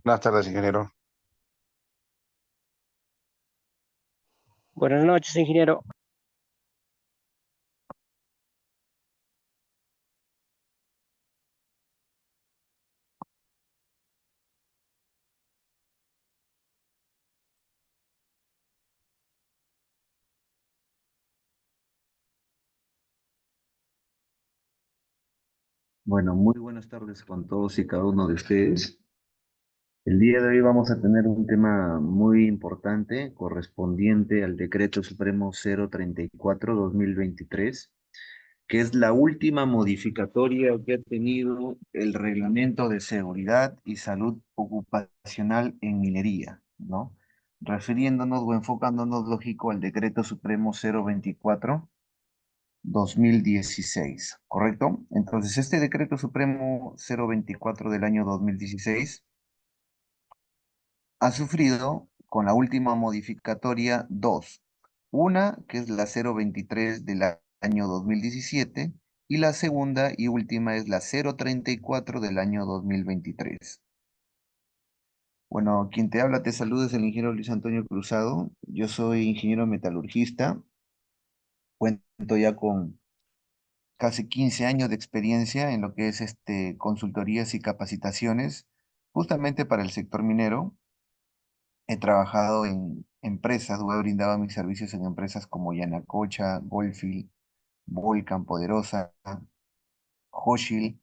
Buenas tardes, ingeniero. Buenas noches, ingeniero. Bueno, muy buenas tardes con todos y cada uno de ustedes. El día de hoy vamos a tener un tema muy importante correspondiente al Decreto Supremo 034/2023, que es la última modificatoria que ha tenido el Reglamento de Seguridad y Salud Ocupacional en Minería, ¿no? Refiriéndonos o enfocándonos, lógico, al Decreto Supremo 024/2016, ¿correcto? Entonces, este decreto supremo 024 del año 2016 ha sufrido con la última modificatoria dos. Una, que es la 023 del año 2017, y la segunda y última es la 034 del año 2023. Bueno, quien te habla, te saluda, es el ingeniero Luis Antonio Cruzado. Yo soy ingeniero metalurgista, cuento ya con casi 15 años de experiencia en lo que es consultorías y capacitaciones, justamente para el sector minero. He trabajado en empresas, o he brindado mis servicios en empresas como Yanacocha, Goldfield, Volcan, Poderosa, Hochschild, he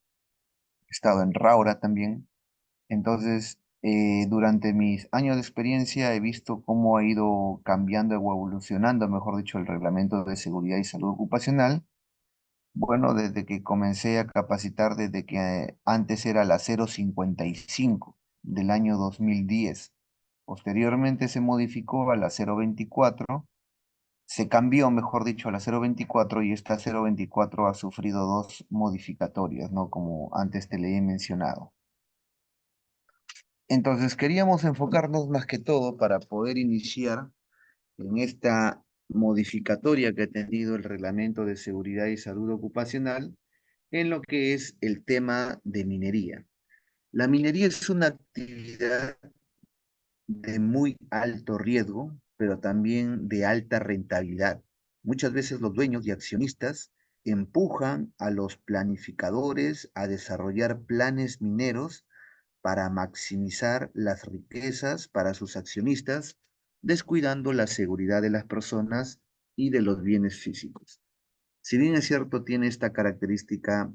estado en Raura también. Entonces, durante mis años de experiencia he visto cómo ha ido cambiando o evolucionando, mejor dicho, el reglamento de seguridad y salud ocupacional. Bueno, desde que comencé a capacitar, desde que antes era la 055 del año 2010. Posteriormente se modificó a la 024, se cambió, mejor dicho, a la 024, y esta 024 ha sufrido dos modificatorias, ¿no? Como antes te le he mencionado. Entonces queríamos enfocarnos más que todo para poder iniciar en esta modificatoria que ha tenido el Reglamento de Seguridad y Salud Ocupacional en lo que es el tema de minería. La minería es una actividad de muy alto riesgo, pero también de alta rentabilidad. Muchas veces los dueños y accionistas empujan a los planificadores a desarrollar planes mineros para maximizar las riquezas para sus accionistas, descuidando la seguridad de las personas y de los bienes físicos. Si bien es cierto, tiene esta característica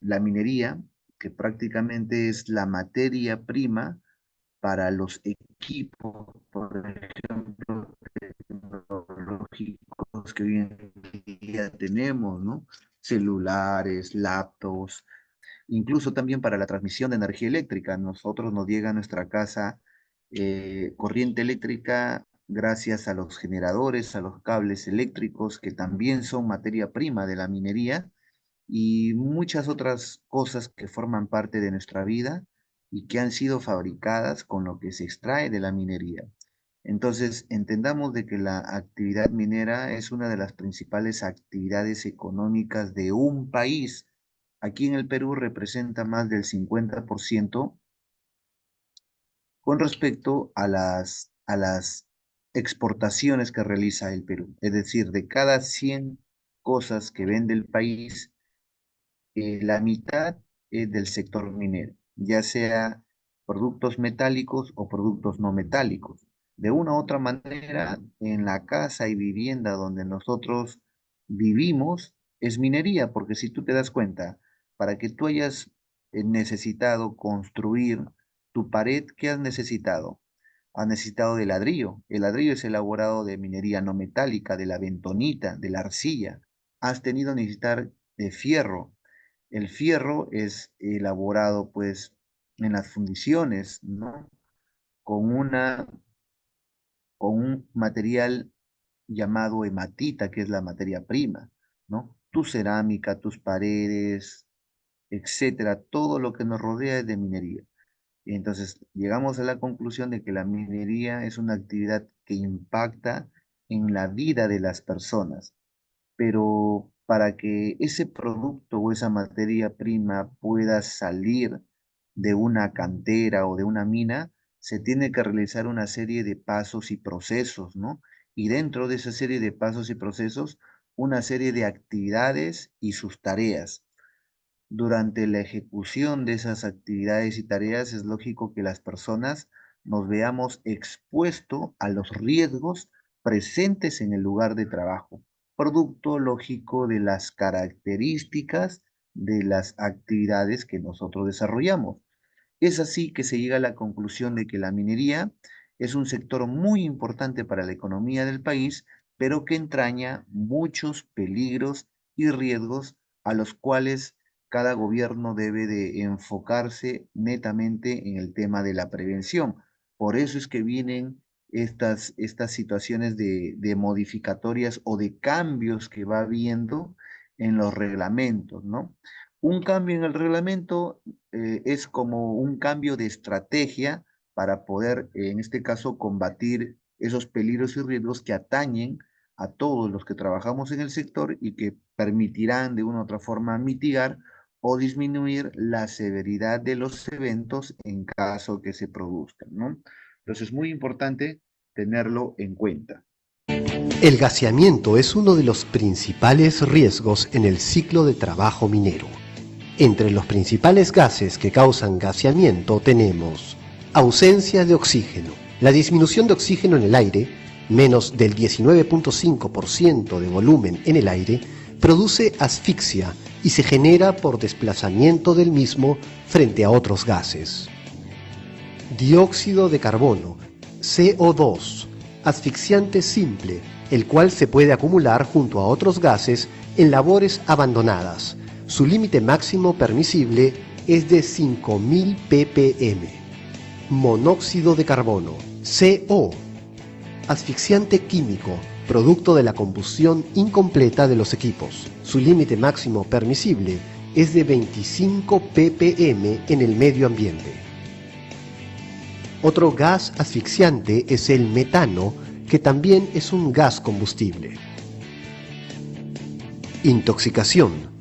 la minería, que prácticamente es la materia prima para los equipos, por ejemplo, tecnológicos que hoy en día tenemos, ¿no? Celulares, laptops, incluso también para la transmisión de energía eléctrica. Nosotros nos llega a nuestra casa corriente eléctrica gracias a los generadores, a los cables eléctricos, que también son materia prima de la minería, y muchas otras cosas que forman parte de nuestra vida y que han sido fabricadas con lo que se extrae de la minería. Entonces, entendamos de que la actividad minera es una de las principales actividades económicas de un país. Aquí en el Perú representa más del 50% con respecto a las exportaciones que realiza el Perú. Es decir, de cada 100 cosas que vende el país, la mitad es del sector minero, ya sea productos metálicos o productos no metálicos. De una u otra manera, en la casa y vivienda donde nosotros vivimos es minería, porque si tú te das cuenta, para que tú hayas necesitado construir tu pared, ¿qué has necesitado? Has necesitado de ladrillo. El ladrillo es elaborado de minería no metálica, de la bentonita, de la arcilla. Has tenido que necesitar de fierro. El fierro es elaborado pues en las fundiciones, ¿no? Con con un material llamado hematita, que es la materia prima, ¿no? Tu cerámica, tus paredes, etcétera, todo lo que nos rodea es de minería. Y entonces llegamos a la conclusión de que la minería es una actividad que impacta en la vida de las personas, pero para que ese producto o esa materia prima pueda salir de una cantera o de una mina, se tiene que realizar una serie de pasos y procesos, ¿no? Y dentro de esa serie de pasos y procesos, una serie de actividades y sus tareas. Durante la ejecución de esas actividades y tareas es lógico que las personas nos veamos expuestos a los riesgos presentes en el lugar de trabajo, producto lógico de las características de las actividades que nosotros desarrollamos. Es así que se llega a la conclusión de que la minería es un sector muy importante para la economía del país, pero que entraña muchos peligros y riesgos a los cuales cada gobierno debe de enfocarse netamente en el tema de la prevención. Por eso es que vienen estas situaciones de modificatorias o de cambios que va habiendo en los reglamentos, ¿no? Un cambio en el reglamento es como un cambio de estrategia para poder, en este caso, combatir esos peligros y riesgos que atañen a todos los que trabajamos en el sector y que permitirán de una u otra forma mitigar o disminuir la severidad de los eventos en caso que se produzcan, ¿no? Entonces es muy importante tenerlo en cuenta. El gaseamiento es uno de los principales riesgos en el ciclo de trabajo minero. Entre los principales gases que causan gaseamiento tenemos ausencia de oxígeno. La disminución de oxígeno en el aire, menos del 19.5% de volumen en el aire, produce asfixia y se genera por desplazamiento del mismo frente a otros gases. Dióxido de carbono, CO2, asfixiante simple, el cual se puede acumular junto a otros gases en labores abandonadas. Su límite máximo permisible es de 5000 ppm. Monóxido de carbono, CO, asfixiante químico, producto de la combustión incompleta de los equipos. Su límite máximo permisible es de 25 ppm en el medio ambiente. Otro gas asfixiante es el metano, que también es un gas combustible. Intoxicación.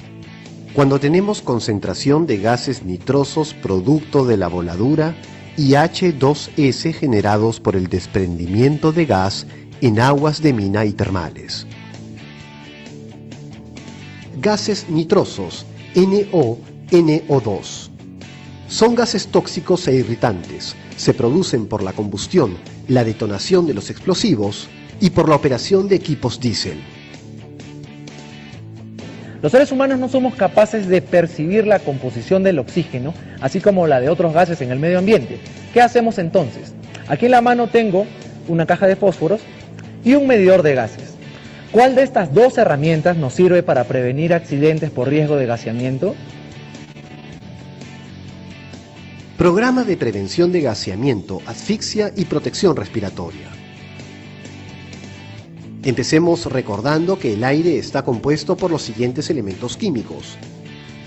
Cuando tenemos concentración de gases nitrosos producto de la voladura y H2S generados por el desprendimiento de gas en aguas de mina y termales. Gases nitrosos, NO, NO2. Son gases tóxicos e irritantes. Se producen por la combustión, la detonación de los explosivos y por la operación de equipos diésel. Los seres humanos no somos capaces de percibir la composición del oxígeno, así como la de otros gases en el medio ambiente. ¿Qué hacemos entonces? Aquí en la mano tengo una caja de fósforos y un medidor de gases. ¿Cuál de estas dos herramientas nos sirve para prevenir accidentes por riesgo de gaseamiento? Programa de prevención de gaseamiento, asfixia y protección respiratoria. Empecemos recordando que el aire está compuesto por los siguientes elementos químicos: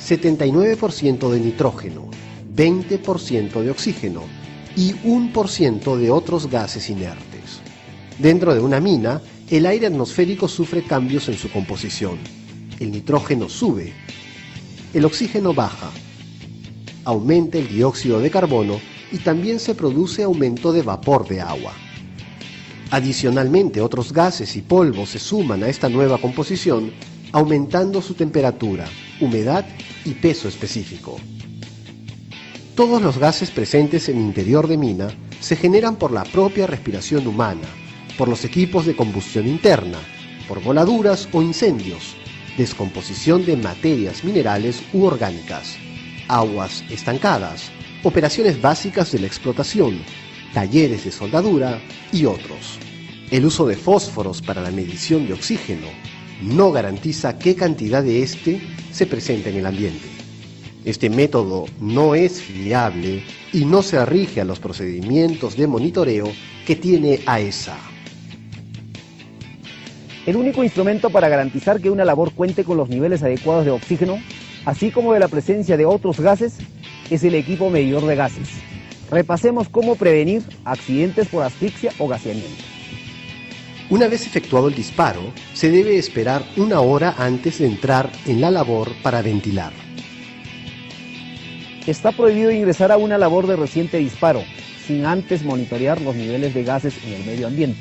79% de nitrógeno, 20% de oxígeno y 1% de otros gases inertes. Dentro de una mina, el aire atmosférico sufre cambios en su composición. El nitrógeno sube, el oxígeno baja, aumenta el dióxido de carbono y también se produce aumento de vapor de agua. Adicionalmente, otros gases y polvos se suman a esta nueva composición, aumentando su temperatura, humedad y peso específico. Todos los gases presentes en el interior de mina se generan por la propia respiración humana, por los equipos de combustión interna, por voladuras o incendios, descomposición de materias minerales u orgánicas, aguas estancadas, operaciones básicas de la explotación, talleres de soldadura y otros. El uso de fósforos para la medición de oxígeno no garantiza qué cantidad de este se presenta en el ambiente. Este método no es fiable y no se rige a los procedimientos de monitoreo que tiene AESA. El único instrumento para garantizar que una labor cuente con los niveles adecuados de oxígeno, así como de la presencia de otros gases, es el equipo medidor de gases. Repasemos cómo prevenir accidentes por asfixia o gaseamiento. Una vez efectuado el disparo, se debe esperar 1 hora antes de entrar en la labor para ventilar. Está prohibido ingresar a una labor de reciente disparo sin antes monitorear los niveles de gases en el medio ambiente.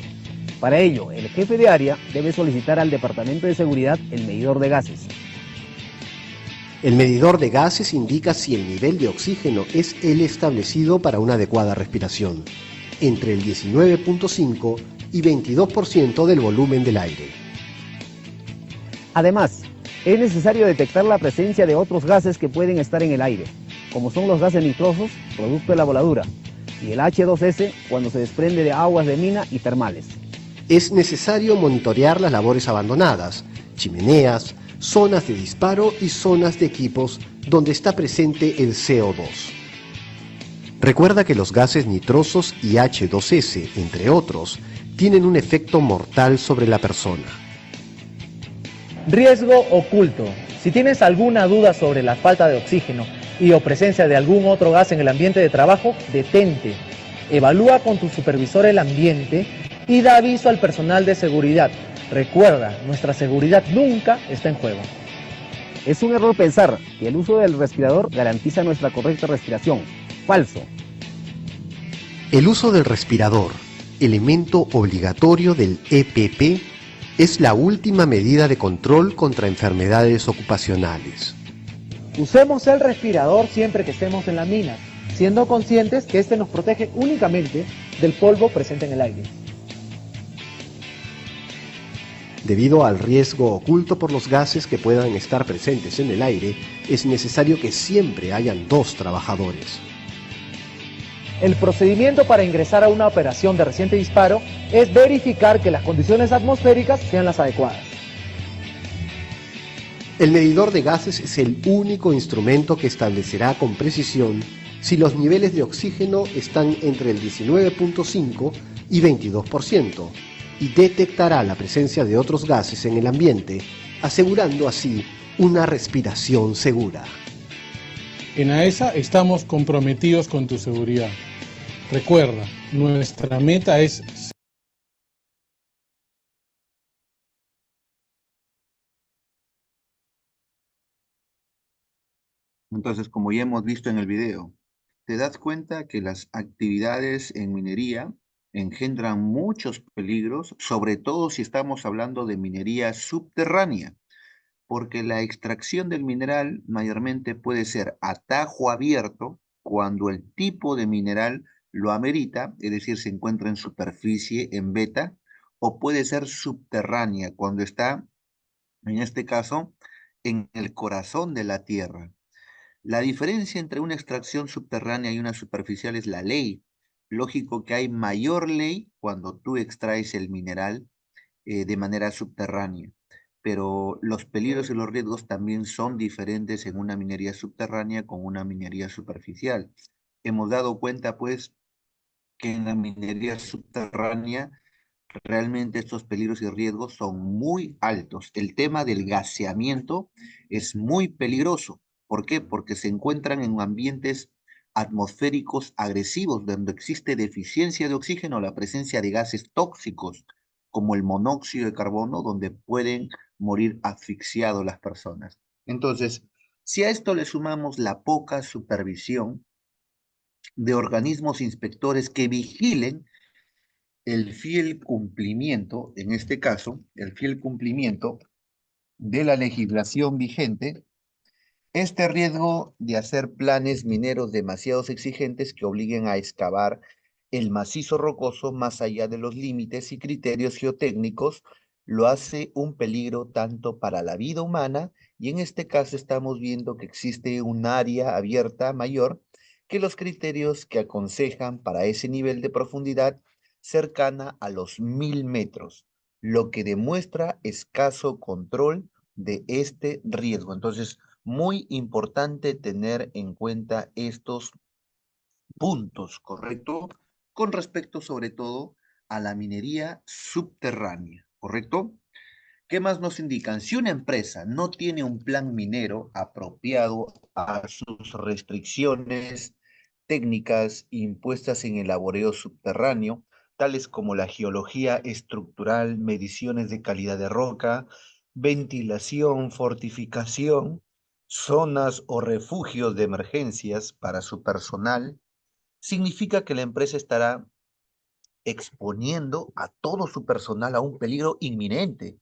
Para ello, el jefe de área debe solicitar al Departamento de Seguridad el medidor de gases. El medidor de gases indica si el nivel de oxígeno es el establecido para una adecuada respiración, entre el 19.5 y 22% del volumen del aire. Además, es necesario detectar la presencia de otros gases que pueden estar en el aire, como son los gases nitrosos, producto de la voladura, y el H2S cuando se desprende de aguas de mina y termales. Es necesario monitorear las labores abandonadas, chimeneas, zonas de disparo y zonas de equipos donde está presente el CO2. Recuerda que los gases nitrosos y H2S, entre otros, tienen un efecto mortal sobre la persona. Riesgo oculto. Si tienes alguna duda sobre la falta de oxígeno y o presencia de algún otro gas en el ambiente de trabajo, detente. Evalúa con tu supervisor el ambiente y da aviso al personal de seguridad. Recuerda, nuestra seguridad nunca está en juego. Es un error pensar que el uso del respirador garantiza nuestra correcta respiración. Falso. El uso del respirador, elemento obligatorio del EPP, es la última medida de control contra enfermedades ocupacionales. Usemos el respirador siempre que estemos en la mina, siendo conscientes que este nos protege únicamente del polvo presente en el aire. Debido al riesgo oculto por los gases que puedan estar presentes en el aire, es necesario que siempre hayan 2 trabajadores. El procedimiento para ingresar a una operación de reciente disparo es verificar que las condiciones atmosféricas sean las adecuadas. El medidor de gases es el único instrumento que establecerá con precisión si los niveles de oxígeno están entre el 19.5 y 22% y detectará la presencia de otros gases en el ambiente, asegurando así una respiración segura. En AESA estamos comprometidos con tu seguridad. Recuerda, nuestra meta es... Entonces, como ya hemos visto en el video, te das cuenta que las actividades en minería engendran muchos peligros, sobre todo si estamos hablando de minería subterránea, porque la extracción del mineral mayormente puede ser a tajo abierto cuando el tipo de mineral lo amerita, es decir, se encuentra en superficie, en veta, o puede ser subterránea cuando está, en este caso, en el corazón de la tierra. La diferencia entre una extracción subterránea y una superficial es la ley. Lógico que hay mayor ley cuando tú extraes el mineral de manera subterránea, pero los peligros y los riesgos también son diferentes en una minería subterránea con una minería superficial. Hemos dado cuenta, pues, que en la minería subterránea realmente estos peligros y riesgos son muy altos. El tema del gaseamiento es muy peligroso. ¿Por qué? Porque se encuentran en ambientes atmosféricos agresivos, donde existe deficiencia de oxígeno, la presencia de gases tóxicos, como el monóxido de carbono, donde pueden morir asfixiados las personas. Entonces, si a esto le sumamos la poca supervisión de organismos inspectores que vigilen el fiel cumplimiento, en este caso, el fiel cumplimiento de la legislación vigente, este riesgo de hacer planes mineros demasiado exigentes que obliguen a excavar el macizo rocoso más allá de los límites y criterios geotécnicos lo hace un peligro tanto para la vida humana y en este caso estamos viendo que existe un área abierta mayor que los criterios que aconsejan para ese nivel de profundidad cercana a los 1000 metros, lo que demuestra escaso control de este riesgo. Entonces, muy importante tener en cuenta estos puntos, ¿correcto? Con respecto sobre todo a la minería subterránea, ¿correcto? ¿Qué más nos indican? Si una empresa no tiene un plan minero apropiado a sus restricciones técnicas impuestas en el laboreo subterráneo, tales como la geología estructural, mediciones de calidad de roca, ventilación, fortificación, zonas o refugios de emergencias para su personal, significa que la empresa estará exponiendo a todo su personal a un peligro inminente,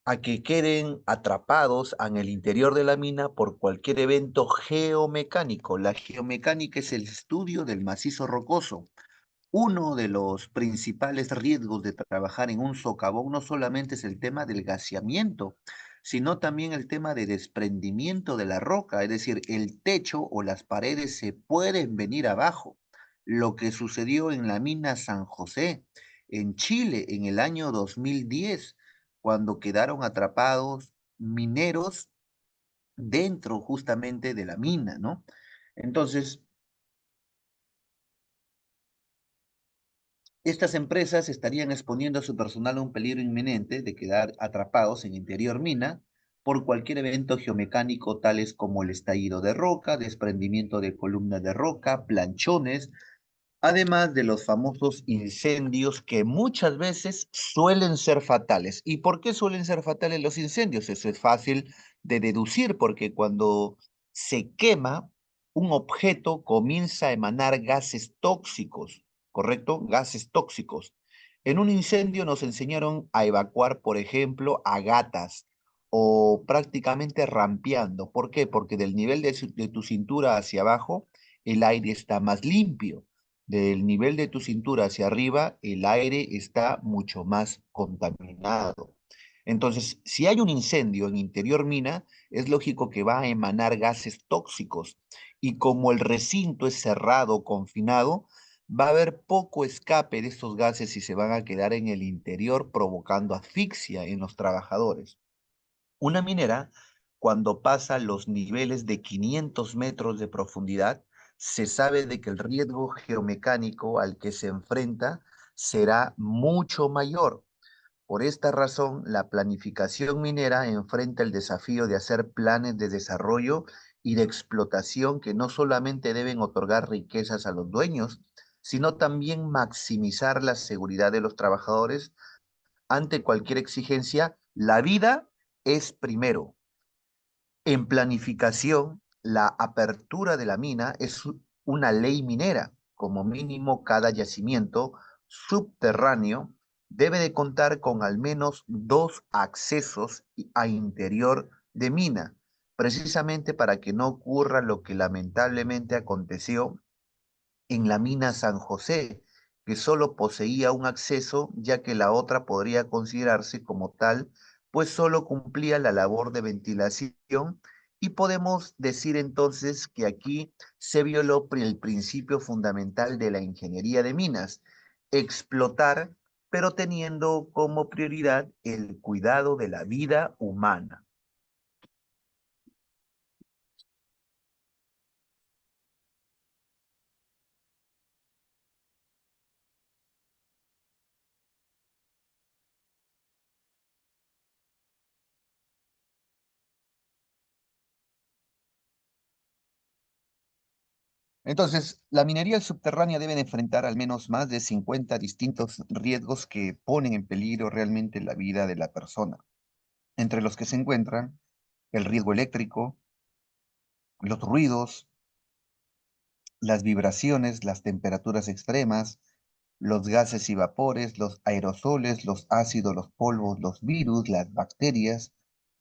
a que queden atrapados en el interior de la mina por cualquier evento geomecánico. La geomecánica es el estudio del macizo rocoso. Uno de los principales riesgos de trabajar en un socavón no solamente es el tema del gaseamiento, sino también el tema de desprendimiento de la roca, es decir, el techo o las paredes se pueden venir abajo. Lo que sucedió en la mina San José, en Chile, en el año 2010, cuando quedaron atrapados mineros dentro justamente de la mina, ¿no? Entonces, estas empresas estarían exponiendo a su personal a un peligro inminente de quedar atrapados en interior mina por cualquier evento geomecánico tales como el estallido de roca, desprendimiento de columnas de roca, planchones, además de los famosos incendios que muchas veces suelen ser fatales. ¿Y por qué suelen ser fatales los incendios? Eso es fácil de deducir porque cuando se quema un objeto comienza a emanar gases tóxicos, ¿correcto? Gases tóxicos. En un incendio nos enseñaron a evacuar, por ejemplo, a gatas o prácticamente rampeando. ¿Por qué? Porque del nivel de tu cintura hacia abajo, el aire está más limpio. Del nivel de tu cintura hacia arriba, el aire está mucho más contaminado. Entonces, si hay un incendio en interior mina, es lógico que va a emanar gases tóxicos. Y como el recinto es cerrado, confinado, va a haber poco escape de estos gases y se van a quedar en el interior provocando asfixia en los trabajadores. Una minera, cuando pasa los niveles de 500 metros de profundidad, se sabe de que el riesgo geomecánico al que se enfrenta será mucho mayor. Por esta razón, la planificación minera enfrenta el desafío de hacer planes de desarrollo y de explotación que no solamente deben otorgar riquezas a los dueños, sino también maximizar la seguridad de los trabajadores ante cualquier exigencia. La vida es primero. En planificación, la apertura de la mina es una ley minera. Como mínimo, cada yacimiento subterráneo debe de contar con al menos dos accesos a interior de mina, precisamente para que no ocurra lo que lamentablemente aconteció en la mina San José, que solo poseía un acceso, ya que la otra podría considerarse como tal, pues solo cumplía la labor de ventilación, y podemos decir entonces que aquí se violó el principio fundamental de la ingeniería de minas, explotar, pero teniendo como prioridad el cuidado de la vida humana. Entonces, la minería subterránea debe enfrentar al menos más de 50 distintos riesgos que ponen en peligro realmente la vida de la persona, entre los que se encuentran el riesgo eléctrico, los ruidos, las vibraciones, las temperaturas extremas, los gases y vapores, los aerosoles, los ácidos, los polvos, los virus, las bacterias,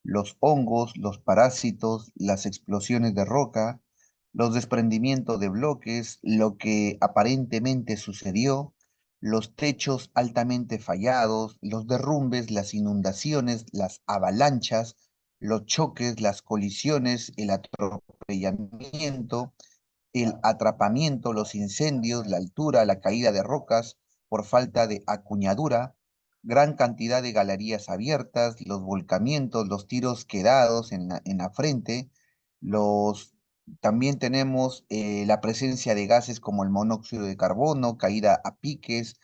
los hongos, los parásitos, las explosiones de roca, los desprendimientos de bloques, lo que aparentemente sucedió, los techos altamente fallados, los derrumbes, las inundaciones, las avalanchas, los choques, las colisiones, el atropellamiento, el atrapamiento, los incendios, la altura, la caída de rocas por falta de acuñadura, gran cantidad de galerías abiertas, los volcamientos, los tiros quedados en la frente, los, también tenemos la presencia de gases como el monóxido de carbono, caída a piques,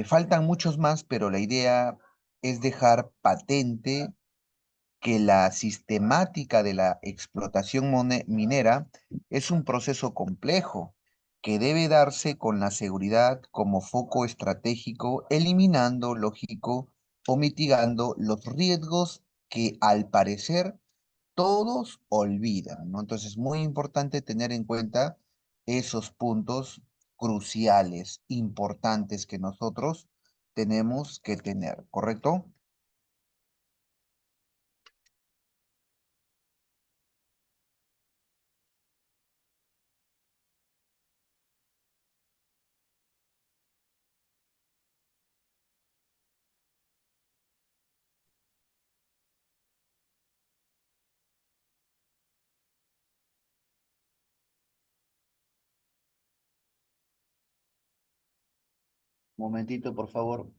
faltan muchos más, pero la idea es dejar patente que la sistemática de la explotación minera es un proceso complejo que debe darse con la seguridad como foco estratégico, eliminando, lógico, o mitigando los riesgos que al parecer todos olvidan, ¿no? Entonces es muy importante tener en cuenta esos puntos cruciales, importantes que nosotros tenemos que tener, ¿correcto? Momentito, por favor.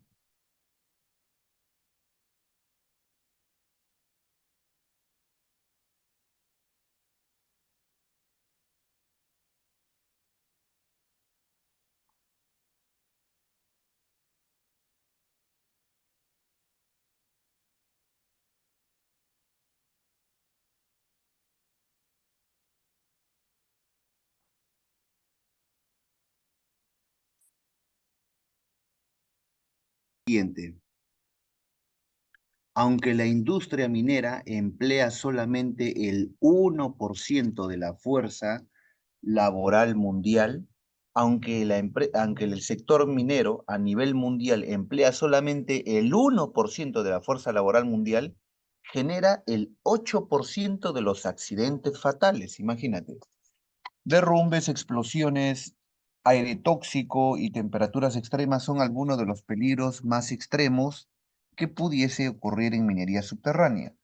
Siguiente. Aunque la industria minera emplea solamente el 1% de la fuerza laboral mundial, aunque el sector minero a nivel mundial emplea solamente el 1% de la fuerza laboral mundial, genera el 8% de los accidentes fatales, imagínate. Derrumbes, explosiones, aire tóxico y temperaturas extremas son algunos de los peligros más extremos que pudiese ocurrir en minería subterránea.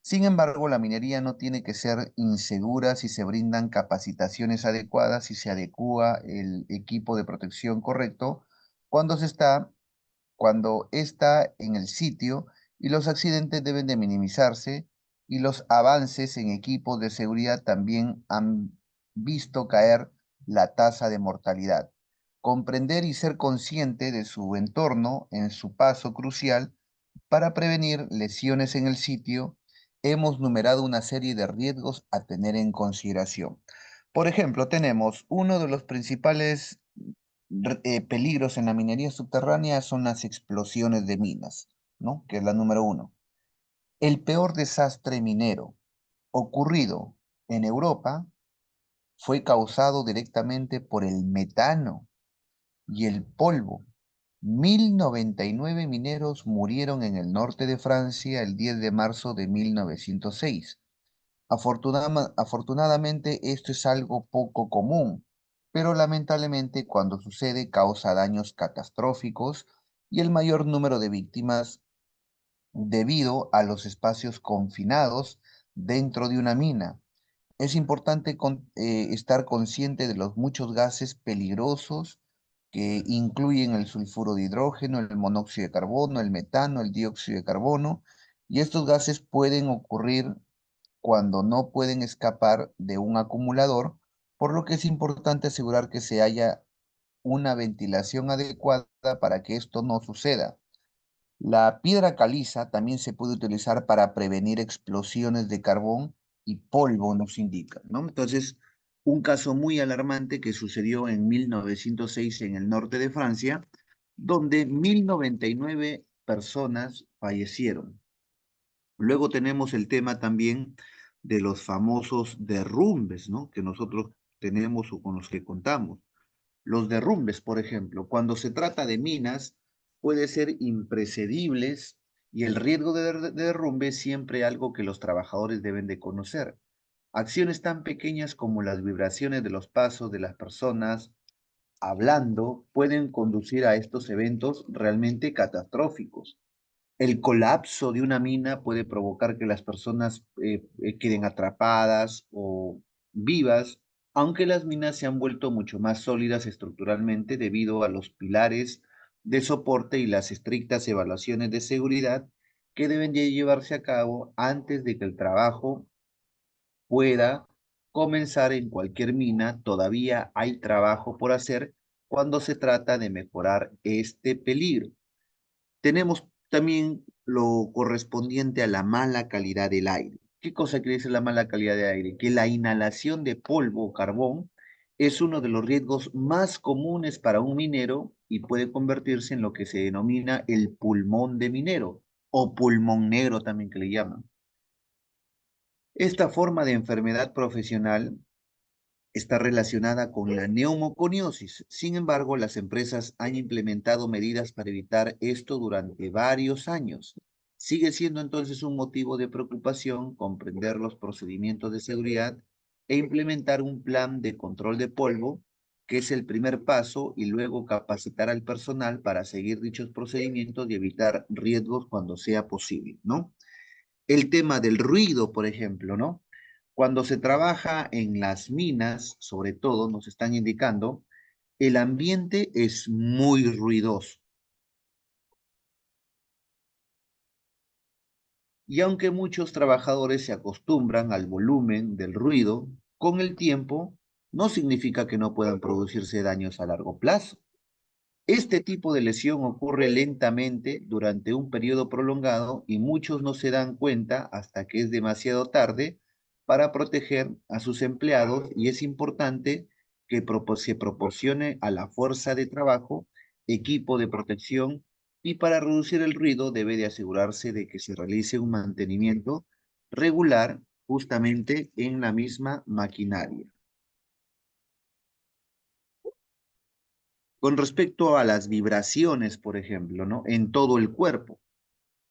Sin embargo, la minería no tiene que ser insegura si se brindan capacitaciones adecuadas y se adecúa el equipo de protección correcto cuando cuando está en el sitio, y los accidentes deben de minimizarse, y los avances en equipos de seguridad también han visto caer la tasa de mortalidad. Comprender y ser consciente de su entorno en su paso crucial para prevenir lesiones en el sitio. Hemos numerado una serie de riesgos a tener en consideración. Por ejemplo, tenemos uno de los principales peligros en la minería subterránea son las explosiones de minas, ¿no? Que es la número uno. El peor desastre minero ocurrido en Europa fue causado directamente por el metano y el polvo. 1099 mineros murieron en el norte de Francia el 10 de marzo de 1906. Afortunadamente esto es algo poco común, pero lamentablemente cuando sucede causa daños catastróficos y el mayor número de víctimas debido a los espacios confinados dentro de una mina. Es importante estar consciente de los muchos gases peligrosos que incluyen el sulfuro de hidrógeno, el monóxido de carbono, el metano, el dióxido de carbono, y estos gases pueden ocurrir cuando no pueden escapar de un acumulador, por lo que es importante asegurar que se haya una ventilación adecuada para que esto no suceda. La piedra caliza también se puede utilizar para prevenir explosiones de carbón y polvo, nos indica, ¿no? Entonces, un caso muy alarmante que sucedió en 1906 en el norte de Francia, donde 1099 personas fallecieron. Luego tenemos el tema también de los famosos derrumbes, ¿no? Que nosotros tenemos o con los que contamos. Los derrumbes, por ejemplo, cuando se trata de minas, puede ser impredecibles, y el riesgo de derrumbe es siempre algo que los trabajadores deben de conocer. Acciones tan pequeñas como las vibraciones de los pasos de las personas hablando pueden conducir a estos eventos realmente catastróficos. El colapso de una mina puede provocar que las personas queden atrapadas o vivas, aunque las minas se han vuelto mucho más sólidas estructuralmente debido a los pilares de soporte y las estrictas evaluaciones de seguridad que deben de llevarse a cabo antes de que el trabajo pueda comenzar en cualquier mina. Todavía hay trabajo por hacer cuando se trata de mejorar este peligro. Tenemos también lo correspondiente a la mala calidad del aire. ¿Qué cosa quiere decir la mala calidad del aire? Que la inhalación de polvo o carbón es uno de los riesgos más comunes para un minero y puede convertirse en lo que se denomina el pulmón de minero o pulmón negro también que le llaman. Esta forma de enfermedad profesional está relacionada con la neumoconiosis. Sin embargo, las empresas han implementado medidas para evitar esto durante varios años. Sigue siendo entonces un motivo de preocupación comprender los procedimientos de seguridad e implementar un plan de control de polvo, que es el primer paso, y luego capacitar al personal para seguir dichos procedimientos y evitar riesgos cuando sea posible, ¿no? El tema del ruido, por ejemplo, ¿no? Cuando se trabaja en las minas, sobre todo, nos están indicando, el ambiente es muy ruidoso. Y aunque muchos trabajadores se acostumbran al volumen del ruido, con el tiempo no significa que no puedan producirse daños a largo plazo. Este tipo de lesión ocurre lentamente durante un periodo prolongado y muchos no se dan cuenta hasta que es demasiado tarde para proteger a sus empleados, y es importante que se proporcione a la fuerza de trabajo equipo de protección, y para reducir el ruido debe de asegurarse de que se realice un mantenimiento regular justamente en la misma maquinaria. Con respecto a las vibraciones, por ejemplo, ¿no? En todo el cuerpo,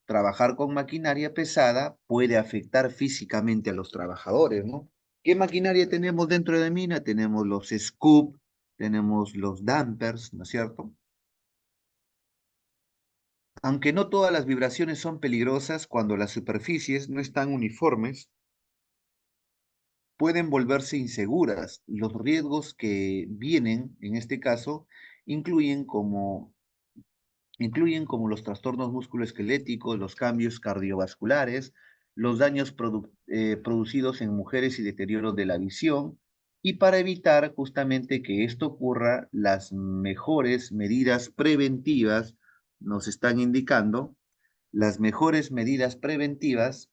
trabajar con maquinaria pesada puede afectar físicamente a los trabajadores, ¿no? ¿Qué maquinaria tenemos dentro de la mina? Tenemos los scoop, tenemos los dampers, ¿no es cierto? Aunque no todas las vibraciones son peligrosas, cuando las superficies no están uniformes, pueden volverse inseguras. Los riesgos que vienen, en este caso, incluyen como los trastornos musculoesqueléticos, los cambios cardiovasculares, los daños producidos en mujeres y deterioro de la visión. Y para evitar justamente que esto ocurra, las mejores medidas preventivas nos están indicando, las mejores medidas preventivas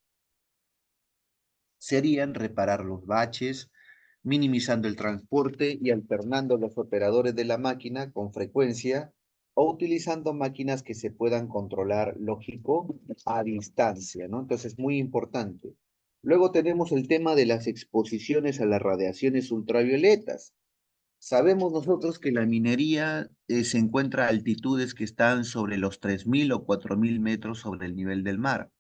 serían reparar los baches, minimizando el transporte y alternando los operadores de la máquina con frecuencia, o utilizando máquinas que se puedan controlar, lógico, a distancia, ¿no? Entonces, muy importante. Luego tenemos el tema de las exposiciones a las radiaciones ultravioletas. Sabemos nosotros que la minería se encuentra a altitudes que están sobre los 3.000 o 4.000 metros sobre el nivel del mar.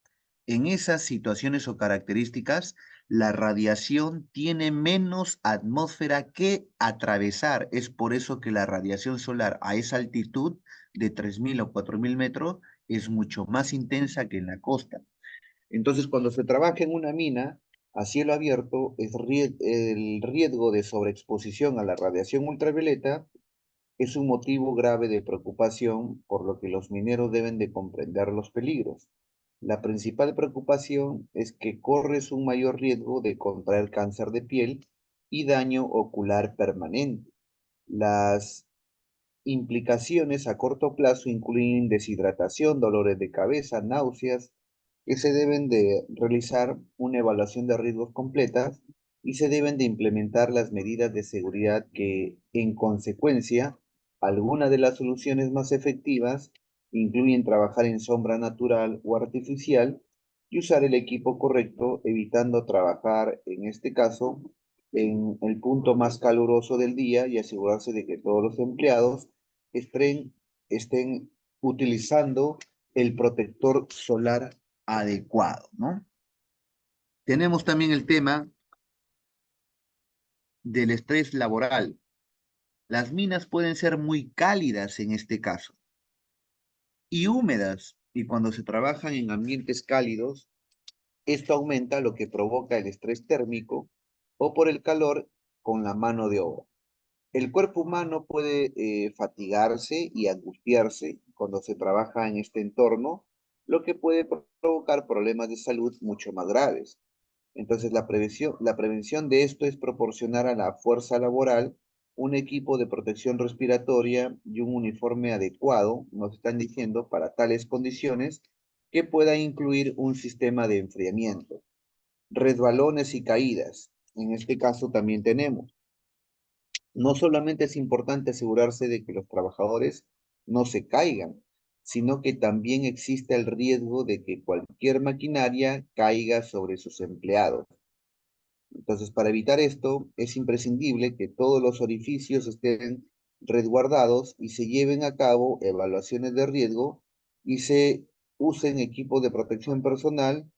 En esas situaciones o características, la radiación tiene menos atmósfera que atravesar. Es por eso que la radiación solar a esa altitud de 3.000 o 4.000 metros es mucho más intensa que en la costa. Entonces, cuando se trabaja en una mina a cielo abierto, el riesgo de sobreexposición a la radiación ultravioleta es un motivo grave de preocupación, por lo que los mineros deben de comprender los peligros. La principal preocupación es que corres un mayor riesgo de contraer cáncer de piel y daño ocular permanente. Las implicaciones a corto plazo incluyen deshidratación, dolores de cabeza, náuseas, que se deben de realizar una evaluación de riesgos completas, y se deben de implementar las medidas de seguridad que, en consecuencia, algunas de las soluciones más efectivas incluyen trabajar en sombra natural o artificial y usar el equipo correcto, evitando trabajar, en este caso, en el punto más caluroso del día, y asegurarse de que todos los empleados estén utilizando el protector solar adecuado, ¿no? Tenemos también el tema del estrés laboral. Las minas pueden ser muy cálidas en este caso y húmedas, y cuando se trabajan en ambientes cálidos, esto aumenta lo que provoca el estrés térmico o por el calor con la mano de obra. El cuerpo humano puede fatigarse y angustiarse cuando se trabaja en este entorno, lo que puede provocar problemas de salud mucho más graves. Entonces, la prevención de esto es proporcionar a la fuerza laboral un equipo de protección respiratoria y un uniforme adecuado, nos están diciendo, para tales condiciones, que pueda incluir un sistema de enfriamiento. Resbalones y caídas. En este caso también tenemos. No solamente es importante asegurarse de que los trabajadores no se caigan, sino que también existe el riesgo de que cualquier maquinaria caiga sobre sus empleados. Entonces, para evitar esto, es imprescindible que todos los orificios estén resguardados y se lleven a cabo evaluaciones de riesgo y se usen equipos de protección personal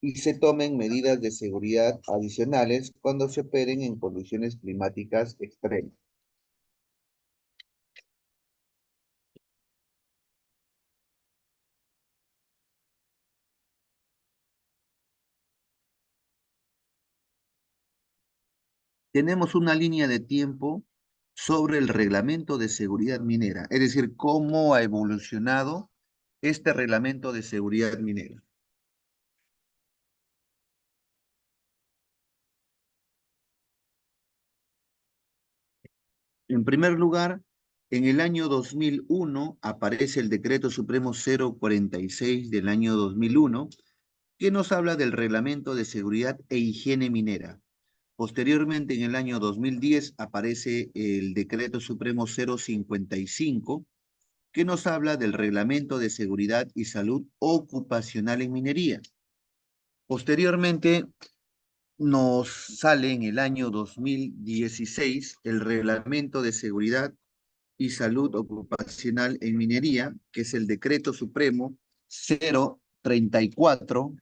y se tomen medidas de seguridad adicionales cuando se operen en condiciones climáticas extremas. Tenemos una línea de tiempo sobre el reglamento de seguridad minera, es decir, cómo ha evolucionado este reglamento de seguridad minera. En primer lugar, en el año 2001 aparece el Decreto Supremo 046 del año 2001, que nos habla del Reglamento de Seguridad e Higiene Minera. Posteriormente, en el año 2010, aparece el Decreto Supremo 055, que nos habla del Reglamento de Seguridad y Salud Ocupacional en Minería. Posteriormente, nos sale en el año 2016 el Reglamento de Seguridad y Salud Ocupacional en Minería, que es el Decreto Supremo 034.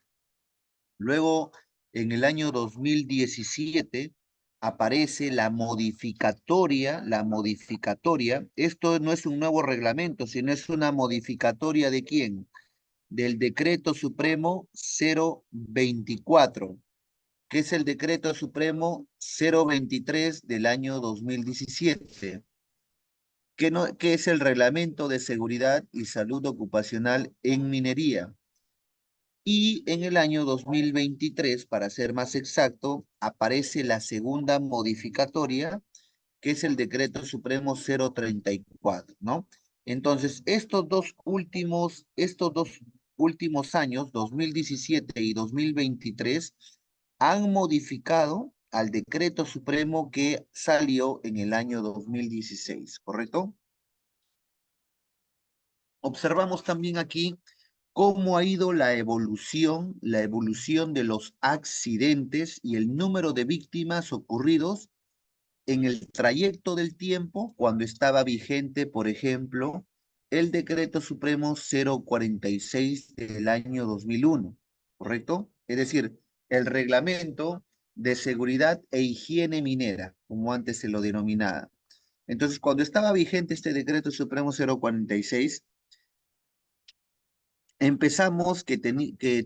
Luego, en el año 2017, aparece la modificatoria. Esto no es un nuevo reglamento, sino es una modificatoria ¿de quién? Del Decreto Supremo 024, que es el Decreto Supremo 023 del año 2017, que es el Reglamento de Seguridad y Salud Ocupacional en Minería. Y en el año 2023, para ser más exacto, aparece la segunda modificatoria, que es el Decreto Supremo 034, ¿no? Entonces, estos dos últimos años, 2017 y 2023, han modificado al Decreto Supremo que salió en el año 2016, ¿correcto? Observamos también aquí cómo ha ido la evolución de los accidentes y el número de víctimas ocurridos en el trayecto del tiempo cuando estaba vigente, por ejemplo, el Decreto Supremo 046 del año 2001, ¿correcto? Es decir, el Reglamento de Seguridad e Higiene Minera, como antes se lo denominaba. Entonces, cuando estaba vigente este Decreto Supremo 046, empezamos que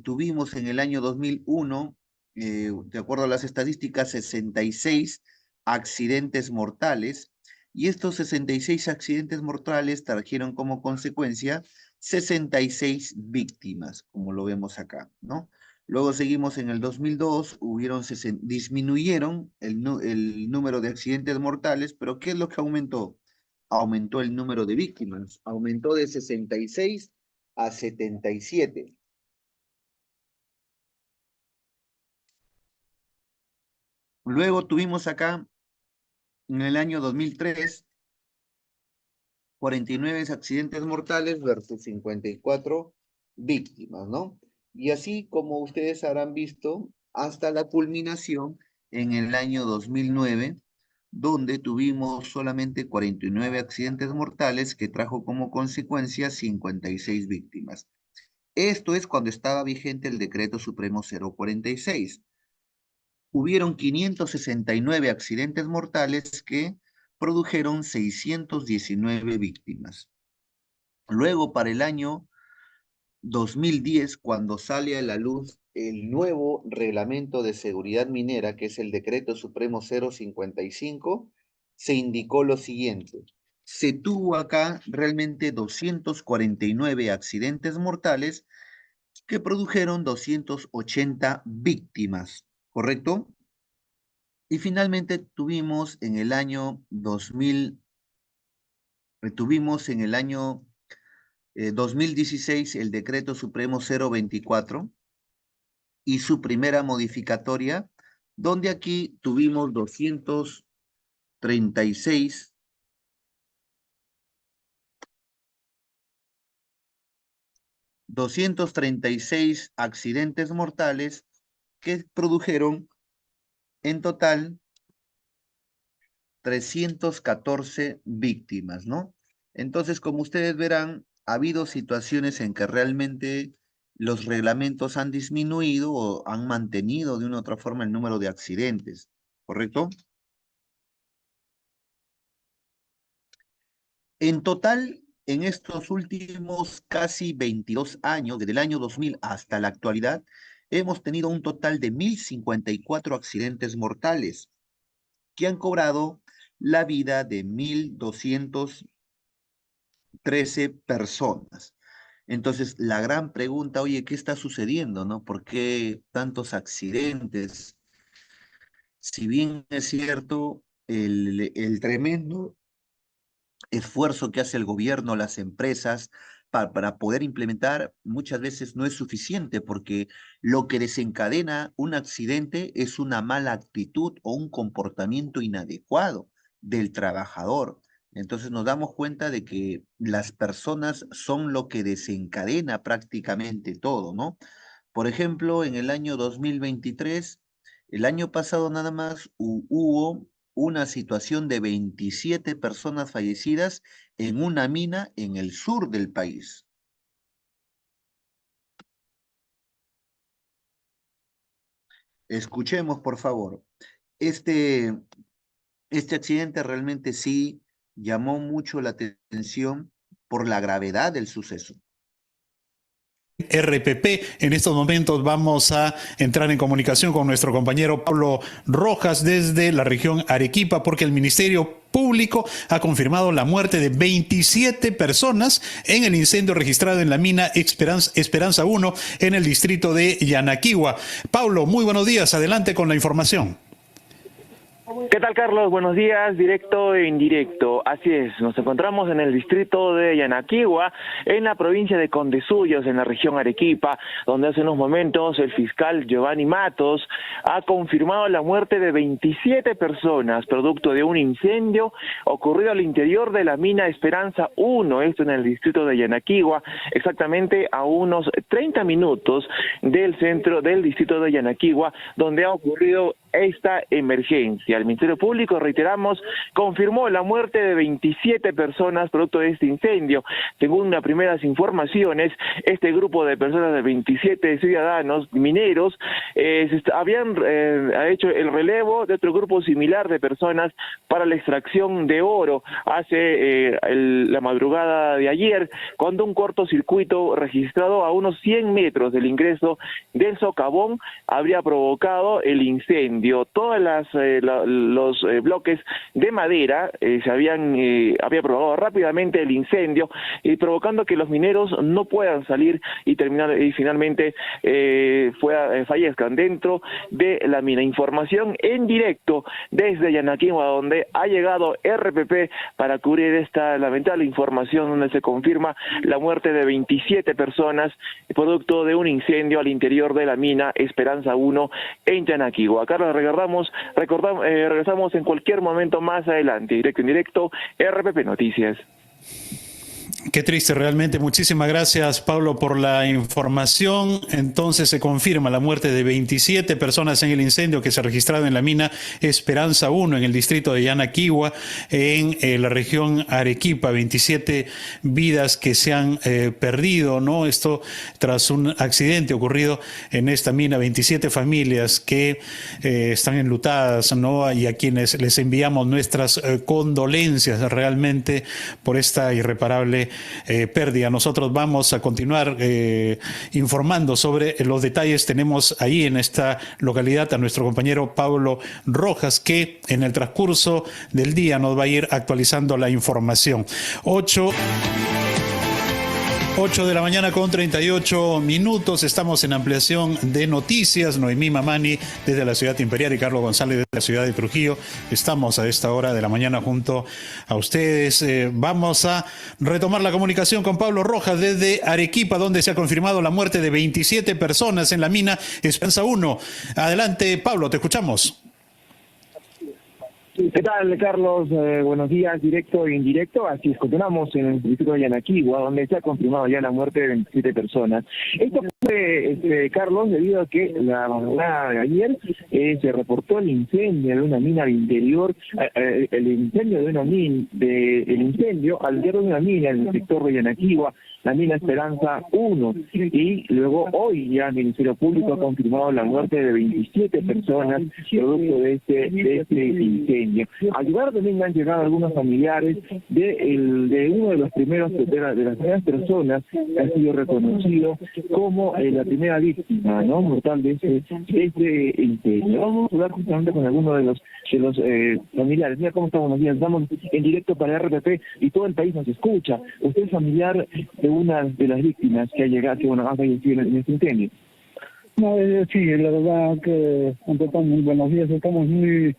tuvimos en el año 2001, de acuerdo a las estadísticas, 66 accidentes mortales, y estos 66 accidentes mortales trajeron como consecuencia 66 víctimas, como lo vemos acá, ¿no? Luego seguimos en el 2002, disminuyeron el número de accidentes mortales, pero ¿qué es lo que aumentó? Aumentó el número de víctimas, aumentó de 66 a 77. Luego tuvimos acá, en el año 2003, 49 accidentes mortales versus 54 víctimas, ¿no? Y así como ustedes habrán visto, hasta la culminación en el año 2009, donde tuvimos solamente 49 accidentes mortales que trajo como consecuencia 56 víctimas. Esto es cuando estaba vigente el Decreto Supremo 046. Hubieron 569 accidentes mortales que produjeron 619 víctimas. Luego, para el año 2010, cuando sale a la luz el nuevo reglamento de seguridad minera, que es el Decreto Supremo 055, se indicó lo siguiente. Se tuvo acá realmente 249 accidentes mortales que produjeron 280 víctimas, ¿correcto? Y finalmente tuvimos en el año 2000, tuvimos en el año 2016 el Decreto Supremo 024 y su primera modificatoria, donde aquí tuvimos 236 accidentes mortales que produjeron en total 314 víctimas, ¿no? Entonces, como ustedes verán, ha habido situaciones en que realmente los reglamentos han disminuido o han mantenido de una u otra forma el número de accidentes, ¿correcto? En total, en estos últimos casi 22 años, desde el año 2000 hasta la actualidad, hemos tenido un total de 1.054 accidentes mortales que han cobrado la vida de 1.213 personas. Entonces, la gran pregunta, oye, ¿qué está sucediendo, no? ¿Por qué tantos accidentes? Si bien es cierto, el tremendo esfuerzo que hace el gobierno, las empresas, para poder implementar, muchas veces no es suficiente, porque lo que desencadena un accidente es una mala actitud o un comportamiento inadecuado del trabajador. Entonces nos damos cuenta de que las personas son lo que desencadena prácticamente todo, ¿no? Por ejemplo, en el año 2023, el año pasado nada más hubo una situación de 27 personas fallecidas en una mina en el sur del país. Escuchemos, por favor. Este, este accidente realmente sí llamó mucho la atención por la gravedad del suceso. RPP. En estos momentos vamos a entrar en comunicación con nuestro compañero Pablo Rojas desde la región Arequipa, porque el Ministerio Público ha confirmado la muerte de 27 personas en el incendio registrado en la mina Esperanza 1 en el distrito de Yanaquigua. Pablo, muy buenos días. Adelante con la información. ¿Qué tal, Carlos? Buenos días, directo e indirecto. Así es, nos encontramos en el distrito de Yanaquigua, en la provincia de Condesuyos, en la región Arequipa, donde hace unos momentos el fiscal Giovanni Matos ha confirmado la muerte de 27 personas, producto de un incendio ocurrido al interior de la mina Esperanza 1, esto en el distrito de Yanaquigua, exactamente a unos 30 minutos del centro del distrito de Yanaquigua, donde ha ocurrido esta emergencia. El Ministerio Público, reiteramos, confirmó la muerte de 27 personas producto de este incendio. Según las primeras informaciones, este grupo de personas, de 27 ciudadanos mineros, habían hecho el relevo de otro grupo similar de personas para la extracción de oro hace la madrugada de ayer, cuando un cortocircuito registrado a unos 100 metros del ingreso del socavón habría provocado el incendio. Todas los bloques de madera había provocado rápidamente el incendio y provocando que los mineros no puedan salir y finalmente fallezcan dentro de la mina. Información en directo desde Yanaquigua, donde ha llegado RPP para cubrir esta lamentable información, donde se confirma la muerte de 27 personas producto de un incendio al interior de la mina Esperanza 1 en Yanaquigua. Carlos, regresamos en cualquier momento más adelante. Directo en directo, RPP Noticias. Qué triste realmente. Muchísimas gracias, Pablo, por la información. Entonces se confirma la muerte de 27 personas en el incendio que se ha registrado en la mina Esperanza 1 en el distrito de Yanaquigua, en la región Arequipa. 27 vidas que se han perdido, ¿no? Esto tras un accidente ocurrido en esta mina. 27 familias que están enlutadas, ¿no? Y a quienes les enviamos nuestras condolencias realmente por esta irreparable pérdida. Nosotros vamos a continuar informando sobre los detalles. Tenemos ahí en esta localidad a nuestro compañero Pablo Rojas, que en el transcurso del día nos va a ir actualizando la información. 8 de la mañana con 38 minutos. Estamos en ampliación de noticias. Noemí Mamani desde la ciudad imperial y Carlos González desde la ciudad de Trujillo. Estamos a esta hora de la mañana junto a ustedes. Vamos a retomar la comunicación con Pablo Rojas desde Arequipa, donde se ha confirmado la muerte de 27 personas en la mina Esperanza 1. Adelante, Pablo, te escuchamos. ¿Qué tal, Carlos? Buenos días, directo e indirecto. Así es, continuamos en el distrito de Yanaquigua, donde se ha confirmado ya la muerte de 27 personas. Esto fue, Carlos, debido a que la madrugada de ayer se reportó el incendio de una mina al interior, el incendio de una mina, el incendio al interior de una mina en el sector de Yanaquigua, la mina Esperanza 1, y luego hoy ya el Ministerio Público ha confirmado la muerte de 27 personas producto de este incendio. Al lugar también han llegado algunos familiares de uno de los primeros de las primeras personas que ha sido reconocido como la primera víctima, ¿no?, mortal de este incendio. Vamos a hablar justamente con alguno de los familiares. Mira cómo estamos, buenos días. Estamos en directo para RPP y todo el país nos escucha. Usted es familiar de una de las víctimas que ha llegado, que ha fallecido en este incendio. No, sí, la verdad que ante todo, muy buenos días. Estamos muy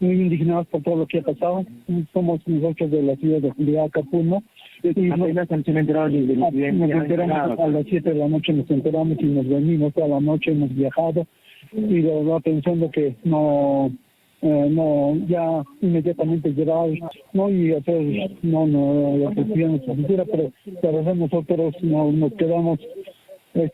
indignados por todo lo que ha pasado. Somos nosotros de la ciudad de Acapuno. Y apenas se han enterado del incidente. Nos enteramos a las 7 de la noche, nos enteramos y nos venimos toda la noche, hemos viajado. Y la verdad pensando que no, ya inmediatamente llegar, no, y hacer, la gestión se quisiera, pero la verdad nosotros nos quedamos,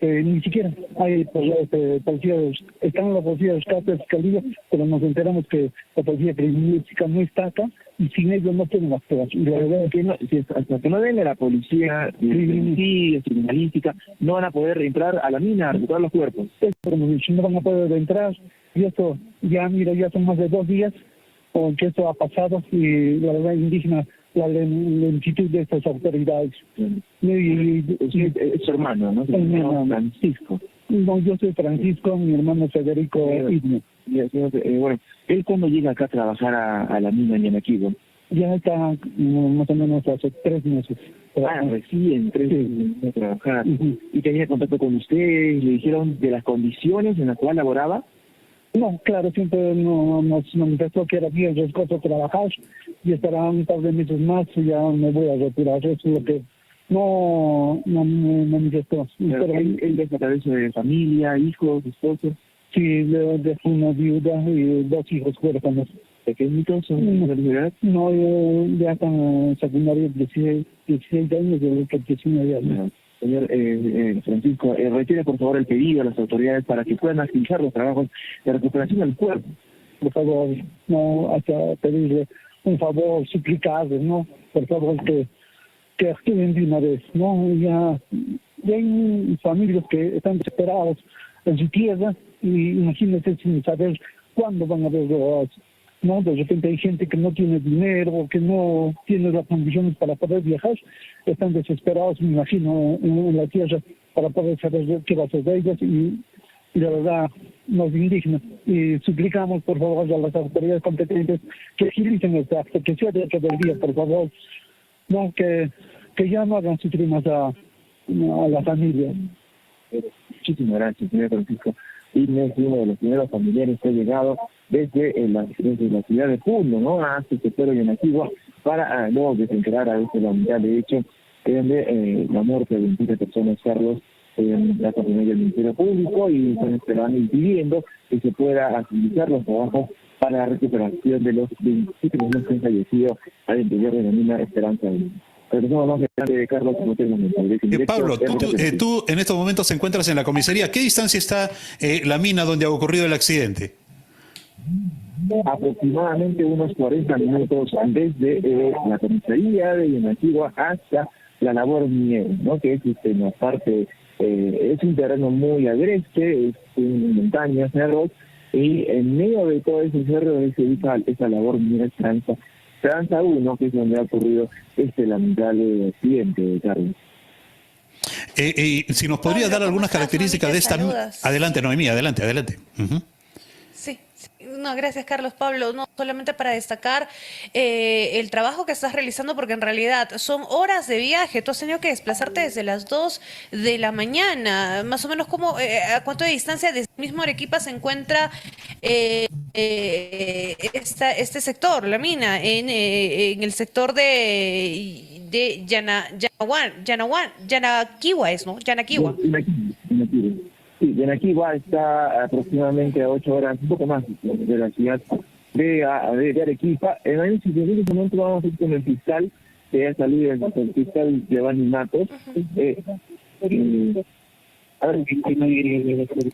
ni siquiera hay policía, están la policía de rescate de fiscalía, pero nos enteramos que la policía criminalística no está acá y sin ellos no tienen actuar. Y la verdad es que hasta que no venga la policía criminalística, no van a poder entrar a la mina a recuperar los cuerpos. Pero no van a poder entrar, y esto ya son más de 2 días que esto ha pasado, y la verdad indigna la lentitud de estas autoridades. Es su hermano, ¿no? Mi hermano Francisco. No, yo soy Francisco, mi hermano Federico Idmo. Bueno, ¿él cuándo llega acá a trabajar a la mina en Yanaquigua? Ya está más o menos hace 3 meses. Recién 3 meses de trabajar. ¿Y tenía contacto con ustedes? ¿Le dijeron de las condiciones en las cuales laboraba? No, claro, siempre nos manifestó que era bien riesgoso trabajar y estará un par de meses más y ya me voy a retirar. Eso es lo que no me manifestó. Pero él deja a través de familia, hijos, esposos. Sí, dejó una viuda y 2 hijos huérfanos. ¿Pequeñitos son de la edad? No, ya están en secundaria, 16 años, de 19 años. Señor Francisco, retire por favor el pedido a las autoridades para que puedan agilizar los trabajos de recuperación del cuerpo. Por favor, no, hasta pedirle un favor, suplicarles, ¿no? Por favor, que actúen de una vez, ¿no? Ya hay familias que están desesperados en su tierra y imagínense sin saber cuándo van a ver ¿no? De repente hay gente que no tiene dinero o que no tiene las condiciones para poder viajar, están desesperados, me imagino, en la tierra para poder saber qué va a ser de ellos y la verdad nos indigna y suplicamos por favor a las autoridades competentes que agilicen este acto, que sea dentro del día, por favor, no que ya no hagan sufrir más a la familia. Muchísimas gracias, señor Francisco. Inés es uno de los primeros familiares que ha llegado desde la ciudad de Puno, ¿no?, hasta el sector de Yanaquigua, para luego desenterrar a este lamentable hecho de la muerte de 27 personas, Carlos, la coordinación del Ministerio Público, y están esperando y pidiendo que se pueda agilizar los trabajos para la recuperación de los 27 personas que han fallecido al interior de la mina Esperanza 1. Regresamos más adelante, Carlos, en otro momento. Pablo, tú en estos momentos te encuentras en la comisaría. ¿A qué distancia está la mina donde ha ocurrido el accidente? Aproximadamente unos 40 minutos desde la comisaría de Yanaquigua hasta la labor minera, ¿no?, que es una parte, es un terreno muy agreste, es una montaña, cerros, y en medio de todo ese cerro se ubica esa labor minera Esperanza 1, que es donde ha ocurrido este lamentable accidente, Carlos. Si nos podría dar algunas características de esta... Saludas. Adelante, Noemí, adelante. Sí. No, gracias, Carlos. Pablo, no solamente para destacar el trabajo que estás realizando, porque en realidad son horas de viaje. Tú has tenido que desplazarte desde las 2 de la mañana. Más o menos, ¿a cuánto de distancia de mismo Arequipa se encuentra este sector, la mina, en el sector de Yanaquigua, ¿no? Yanaquigua. Sí, Yanaquigua está aproximadamente a 8 horas, un poco más de la ciudad de Arequipa. En ese momento vamos a ir con el fiscal, que ha salido el fiscal Giovanni Matos.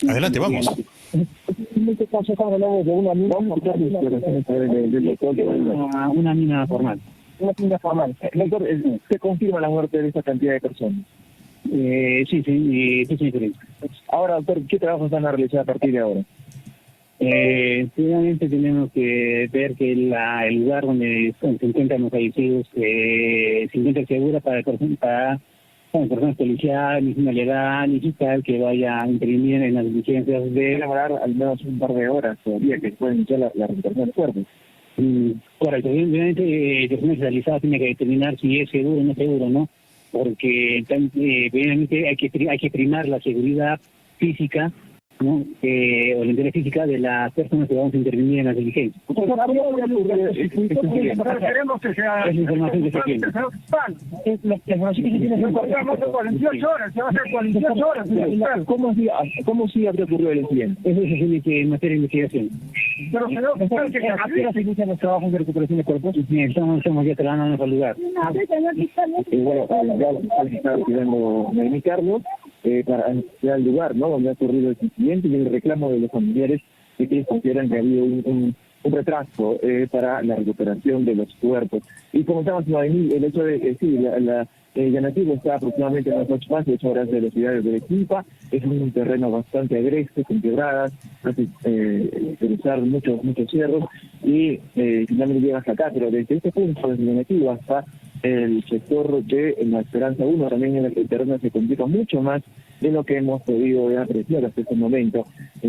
Adelante, vamos. En este caso estamos hablando de una mina formal. Una mina formal. Doctor, ¿se confirma la muerte de esa cantidad de personas? Sí, sí. Ahora, doctor, ¿qué trabajos van a realizar a partir de ahora? Primeramente tenemos que ver que el lugar donde se encuentran los fallecidos se encuentra segura para personas policiales, una legal y fiscal que vaya a intervenir en las diligencias de demorar al menos un par de horas todavía que pueden iniciar la recuperación del cuerpo. Correcto, obviamente el personal especializado tiene que determinar si es seguro o no seguro, ¿no? Porque obviamente hay que primar la seguridad física, ¿no? O la integridad física de las personas que vamos a intervenir en las diligencias. Queremos que sea... Es la información que se tiene. Nos cortamos de 48 horas, se va a hacer 48 horas. ¿Cómo sí habría ocurrido el incidente? Eso se tiene que meter en investigación. Pero señor, ¿a qué hora se inician los trabajos de recuperación de cuerpos? Estamos ya trabajando al lugar. Bueno, ya está cuidando de Carlos para ir al lugar, ¿no? Donde ha ocurrido el incidente y el reclamo de los familiares de que consideran que ha habido un retraso para la recuperación de los cuerpos. Y como estamos en el hecho de que sí, Yanatigo está aproximadamente a unas 8 horas de la ciudad de Arequipa, es un terreno bastante agreste, con quebradas, hace cruzar muchos cerros y finalmente llega hasta acá, pero desde este punto, desde Yanatigo hasta el sector de la Esperanza 1, también en el terreno se complica mucho más de lo que hemos podido apreciar hasta este momento. Y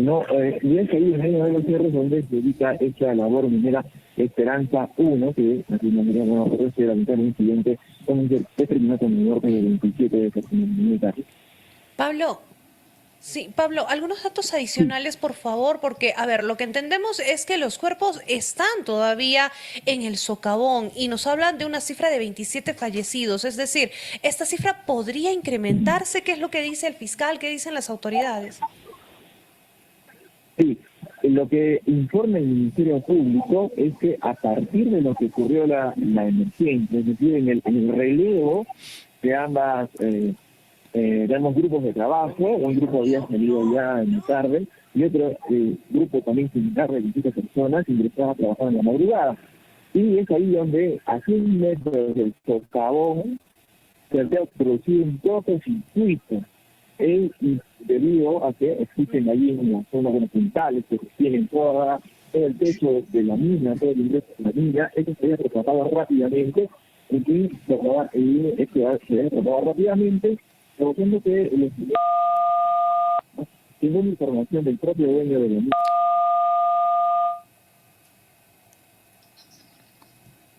es ahí en medio de los cerros donde se dedica esta labor minera Esperanza 1, que aquí no me se lamentar un incidente que terminó con un muerte de 27 de militar. Pablo, algunos datos adicionales, por favor, porque, a ver, lo que entendemos es que los cuerpos están todavía en el socavón y nos hablan de una cifra de 27 fallecidos, es decir, ¿esta cifra podría incrementarse? ¿Qué es lo que dice el fiscal? ¿Qué dicen las autoridades? Sí, lo que informa el Ministerio Público es que a partir de lo que ocurrió la emergencia, es decir, en el relevo de ambas... de ambos grupos de trabajo, un grupo había salido ya en la tarde y otro grupo también similar de 17 personas ingresaba a trabajar en la madrugada. Y es ahí donde a 100 metros del socavón se había producido un cortocircuito debido a que existen allí una zona de los puntales que tienen todo el techo de la mina, todo el ingreso de la mina. Eso se había tratado rápidamente y se había tratado rápidamente, provocando que según información del propio dueño de la mina.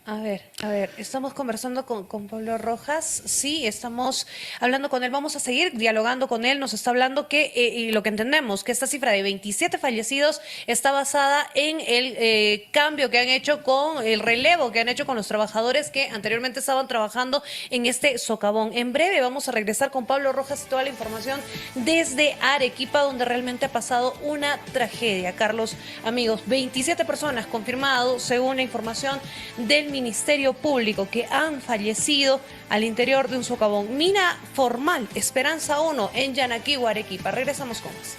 A ver, estamos conversando con Pablo Rojas, sí, estamos hablando con él, vamos a seguir dialogando con él, nos está hablando que, y lo que entendemos, que esta cifra de 27 fallecidos está basada en el cambio que han hecho con el relevo que han hecho con los trabajadores que anteriormente estaban trabajando en este socavón. En breve vamos a regresar con Pablo Rojas y toda la información desde Arequipa, donde realmente ha pasado una tragedia. Carlos, amigos, 27 personas confirmado, según la información del Ministerio Público, que han fallecido al interior de un socavón. Mina formal, Esperanza 1 en Yanaquihua, Arequipa. Regresamos con más.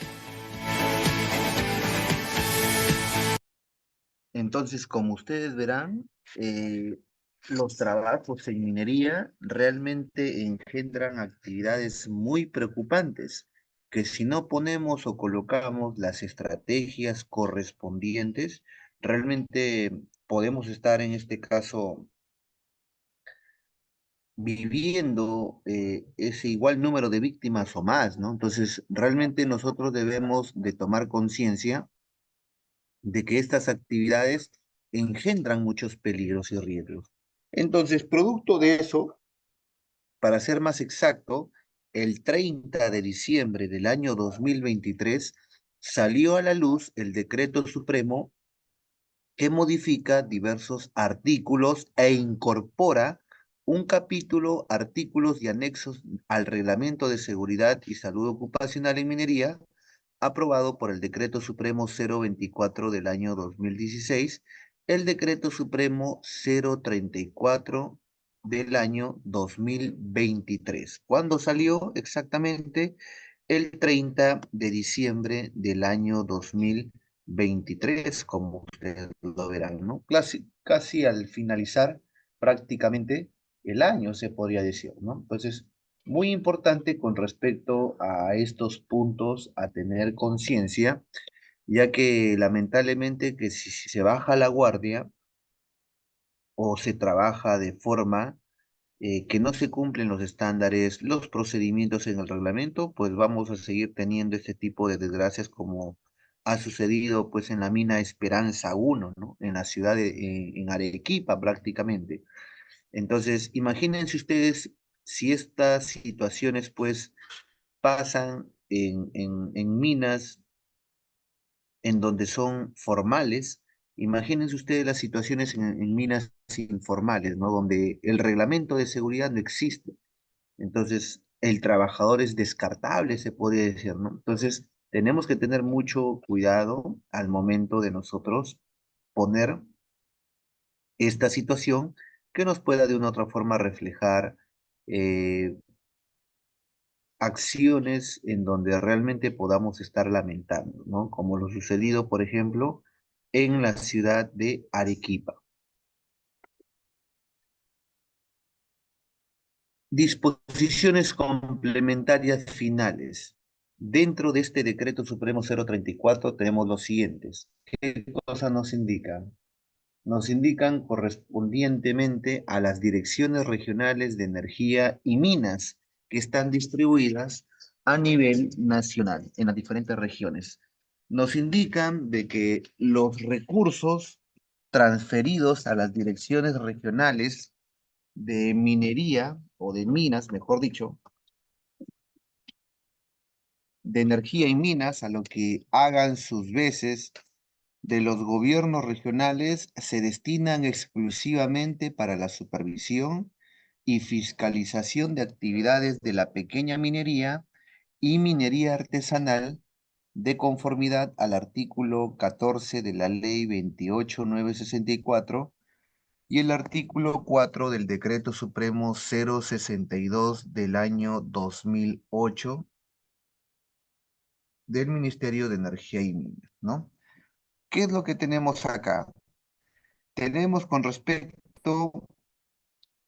Entonces, como ustedes verán, los trabajos en minería realmente engendran actividades muy preocupantes, que si no ponemos o colocamos las estrategias correspondientes, realmente podemos estar en este caso viviendo ese igual número de víctimas o más, ¿no? Entonces, realmente nosotros debemos de tomar conciencia de que estas actividades engendran muchos peligros y riesgos. Entonces, producto de eso, para ser más exacto, el 30 de diciembre del año 2023 salió a la luz el Decreto Supremo que modifica diversos artículos e incorpora un capítulo, artículos y anexos al Reglamento de Seguridad y Salud Ocupacional en Minería, aprobado por el Decreto Supremo 024 del año 2016, el Decreto Supremo 034 del año 2023. ¿Cuándo salió exactamente? El 30 de diciembre del año 2023, como ustedes lo verán, ¿no? Casi al finalizar prácticamente el año, se podría decir, ¿no? Entonces, muy importante con respecto a estos puntos a tener conciencia, ya que lamentablemente que si se baja la guardia o se trabaja de forma que no se cumplen los estándares, los procedimientos en el reglamento, pues vamos a seguir teniendo este tipo de desgracias como ha sucedido pues en la mina Esperanza 1, ¿no? En la ciudad en Arequipa prácticamente. Entonces, imagínense ustedes si estas situaciones pues pasan en minas en donde son formales. Imagínense ustedes las situaciones en minas informales, ¿no? Donde el reglamento de seguridad no existe. Entonces, el trabajador es descartable, se podría decir, ¿no? Entonces, tenemos que tener mucho cuidado al momento de nosotros poner esta situación que nos pueda de una u otra forma reflejar eh, acciones en donde realmente podamos estar lamentando, ¿no? Como lo sucedido, por ejemplo, en la ciudad de Arequipa. Disposiciones complementarias finales. Dentro de este Decreto Supremo 034 tenemos los siguientes. ¿Qué cosas nos indican? Nos indican correspondientemente a las direcciones regionales de energía y minas que están distribuidas a nivel nacional en las diferentes regiones. Nos indican de que los recursos transferidos a las direcciones regionales de minería o de minas, mejor dicho, de energía y minas, a lo que hagan sus veces de los gobiernos regionales, se destinan exclusivamente para la supervisión y fiscalización de actividades de la pequeña minería y minería artesanal de conformidad al artículo 14 de la Ley 28964 y el artículo 4 del Decreto Supremo 062 del año 2008 del Ministerio de Energía y Minas, ¿no? ¿Qué es lo que tenemos acá? Tenemos con respecto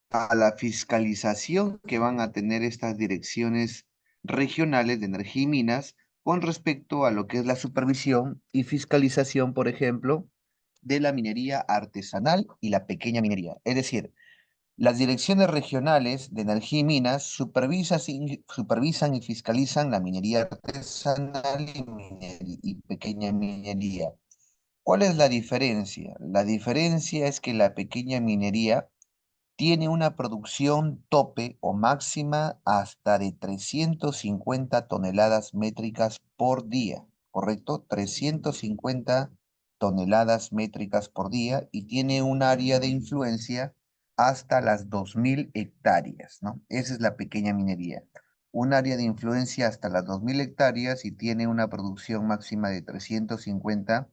a la fiscalización que van a tener estas direcciones regionales de energía y minas con respecto a lo que es la supervisión y fiscalización, por ejemplo, de la minería artesanal y la pequeña minería. Es decir, las direcciones regionales de energía y minas supervisan y fiscalizan la minería artesanal y pequeña minería. ¿Cuál es la diferencia? La diferencia es que la pequeña minería tiene una producción tope o máxima hasta de 350 toneladas métricas por día, ¿correcto? 350 toneladas métricas por día y tiene un área de influencia hasta las 2.000 hectáreas, ¿no? Esa es la pequeña minería. Un área de influencia hasta las 2.000 hectáreas y tiene una producción máxima de 350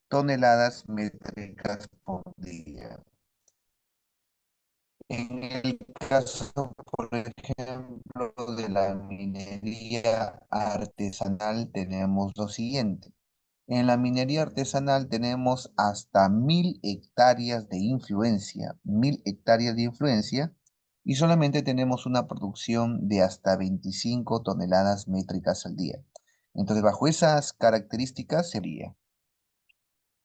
toneladas métricas por día. En el caso, por ejemplo, de la minería artesanal, tenemos lo siguiente. En la minería artesanal tenemos hasta 1.000 hectáreas de influencia, 1.000 hectáreas de influencia, y solamente tenemos una producción de hasta 25 toneladas métricas al día. Entonces, bajo esas características sería.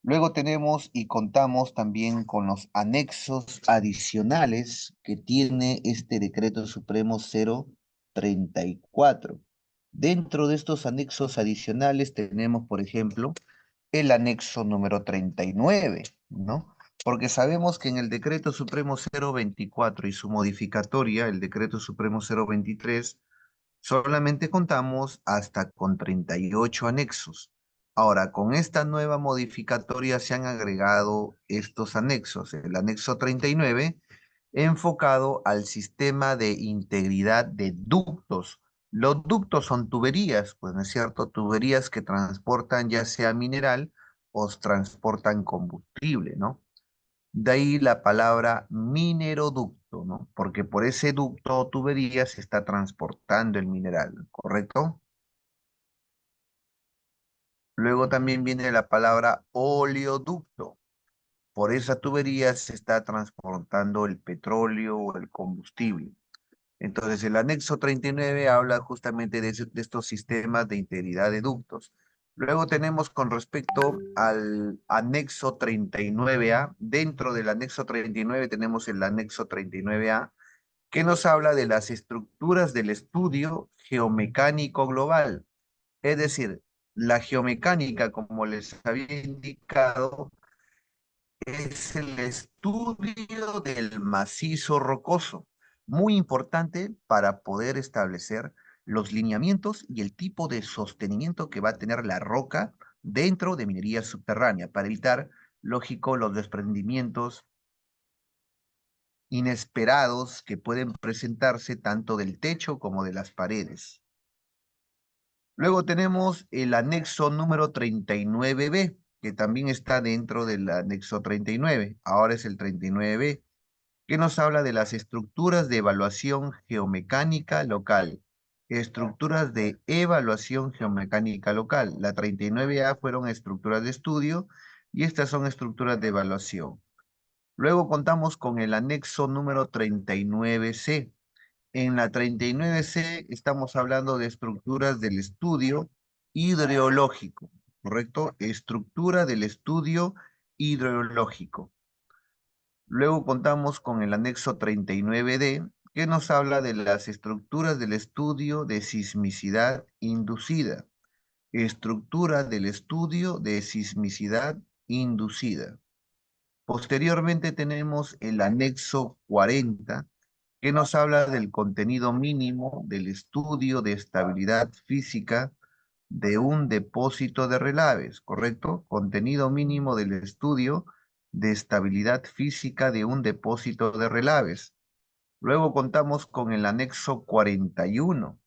Luego tenemos y contamos también con los anexos adicionales que tiene este Decreto Supremo 034. Dentro de estos anexos adicionales tenemos, por ejemplo, el anexo número 39, ¿no? Porque sabemos que en el Decreto Supremo 024 y su modificatoria, el Decreto Supremo 023, solamente contamos hasta con 38 anexos. Ahora, con esta nueva modificatoria se han agregado estos anexos. El anexo 39, enfocado al sistema de integridad de ductos. Los ductos son tuberías, pues no es cierto, tuberías que transportan ya sea mineral o transportan combustible, ¿no? De ahí la palabra mineroducto, ¿no? Porque por ese ducto o tubería se está transportando el mineral, ¿correcto? Luego también viene la palabra oleoducto. Por esa tubería se está transportando el petróleo o el combustible. Entonces, el anexo 39 habla justamente de estos sistemas de integridad de ductos. Luego tenemos con respecto al anexo 39A. Dentro del anexo 39 tenemos el anexo 39A, que nos habla de las estructuras del estudio geomecánico global. Es decir, la geomecánica, como les había indicado, es el estudio del macizo rocoso, muy importante para poder establecer los lineamientos y el tipo de sostenimiento que va a tener la roca dentro de minería subterránea, para evitar, lógico, los desprendimientos inesperados que pueden presentarse tanto del techo como de las paredes. Luego tenemos el anexo número 39B, que también está dentro del anexo 39. Ahora es el 39B, que nos habla de las estructuras de evaluación geomecánica local. Estructuras de evaluación geomecánica local. La 39A fueron estructuras de estudio y estas son estructuras de evaluación. Luego contamos con el anexo número 39C. En la 39C estamos hablando de estructuras del estudio hidrológico, ¿correcto? Estructura del estudio hidrológico. Luego contamos con el anexo 39D, que nos habla de las estructuras del estudio de sismicidad inducida. Estructura del estudio de sismicidad inducida. Posteriormente tenemos el anexo 40, que nos habla del contenido mínimo del estudio de estabilidad física de un depósito de relaves, ¿correcto? Contenido mínimo del estudio de estabilidad física de un depósito de relaves. Luego contamos con el anexo 41,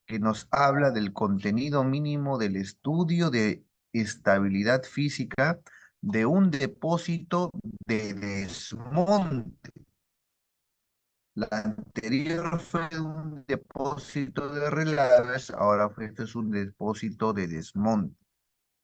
que nos habla del contenido mínimo del estudio de estabilidad física de un depósito de desmonte. La anterior fue un depósito de relaves, ahora este es un depósito de desmonte.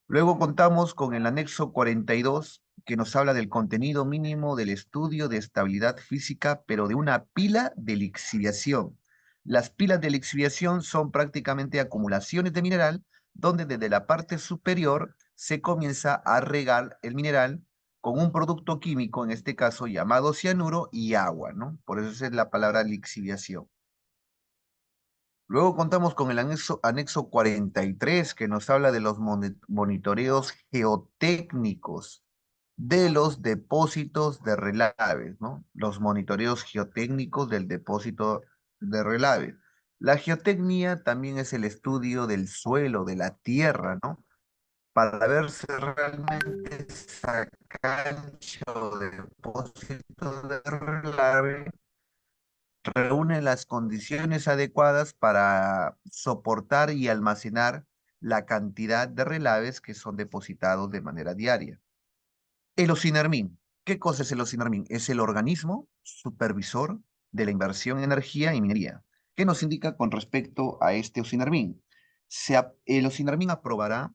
Luego contamos con el anexo 42, que nos habla del contenido mínimo del estudio de estabilidad física, pero de una pila de lixiviación. Las pilas de lixiviación son prácticamente acumulaciones de mineral, donde desde la parte superior se comienza a regar el mineral con un producto químico, en este caso llamado cianuro y agua, ¿no? Por eso es la palabra lixiviación. Luego contamos con el anexo 43, que nos habla de los monitoreos geotécnicos de los depósitos de relaves, ¿no? Los monitoreos geotécnicos del depósito de relaves. La geotecnia también es el estudio del suelo, de la tierra, ¿no? Para ver si realmente esa cancha o depósito de relave reúne las condiciones adecuadas para soportar y almacenar la cantidad de relaves que son depositados de manera diaria. El OSINERMIN. ¿Qué cosa es el OSINERMIN? Es el organismo supervisor de la inversión en energía y minería. ¿Qué nos indica con respecto a este OSINERMIN? El OSINERMIN aprobará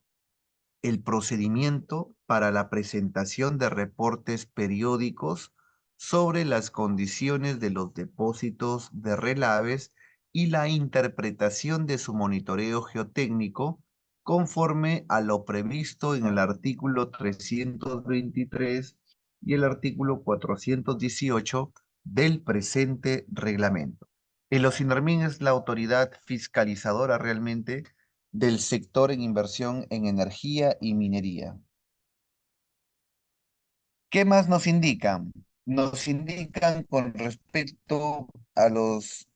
el procedimiento para la presentación de reportes periódicos sobre las condiciones de los depósitos de relaves y la interpretación de su monitoreo geotécnico conforme a lo previsto en el artículo 323 y el artículo 418 del presente reglamento. El OSINERMIN es la autoridad fiscalizadora realmente del sector en inversión en energía y minería. ¿Qué más nos indican? Nos indican con respecto a las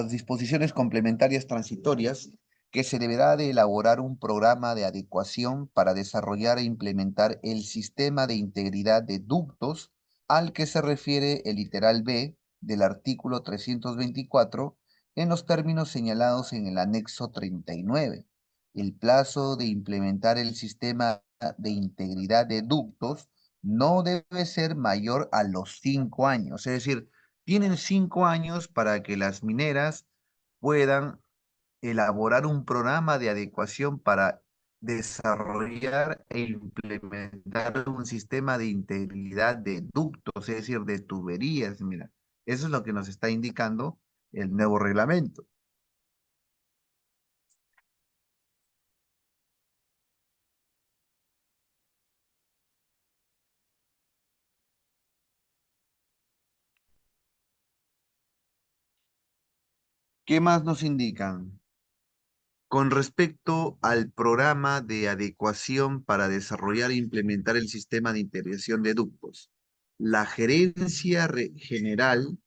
disposiciones complementarias transitorias, que se deberá de elaborar un programa de adecuación para desarrollar e implementar el sistema de integridad de ductos al que se refiere el literal B del artículo 324 en los términos señalados en el anexo 39. el plazo de implementar el sistema de integridad de ductos no debe ser mayor a los 5 años. Es decir, tienen 5 años para que las mineras puedan elaborar un programa de adecuación para desarrollar e implementar un sistema de integridad de ductos, es decir, de tuberías. Mira, eso es lo que nos está indicando el nuevo reglamento. ¿Qué más nos indican? Con respecto al programa de adecuación para desarrollar e implementar el sistema de integración de ductos, la gerencia general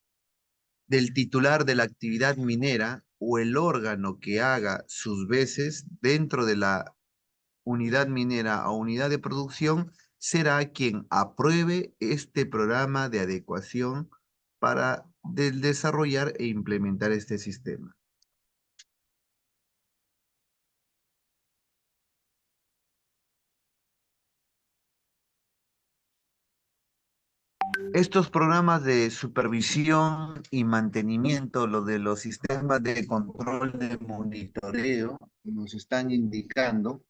del titular de la actividad minera o el órgano que haga sus veces dentro de la unidad minera o unidad de producción será quien apruebe este programa de adecuación para desarrollar e implementar este sistema. Estos programas de supervisión y mantenimiento, lo de los sistemas de control de monitoreo, nos están indicando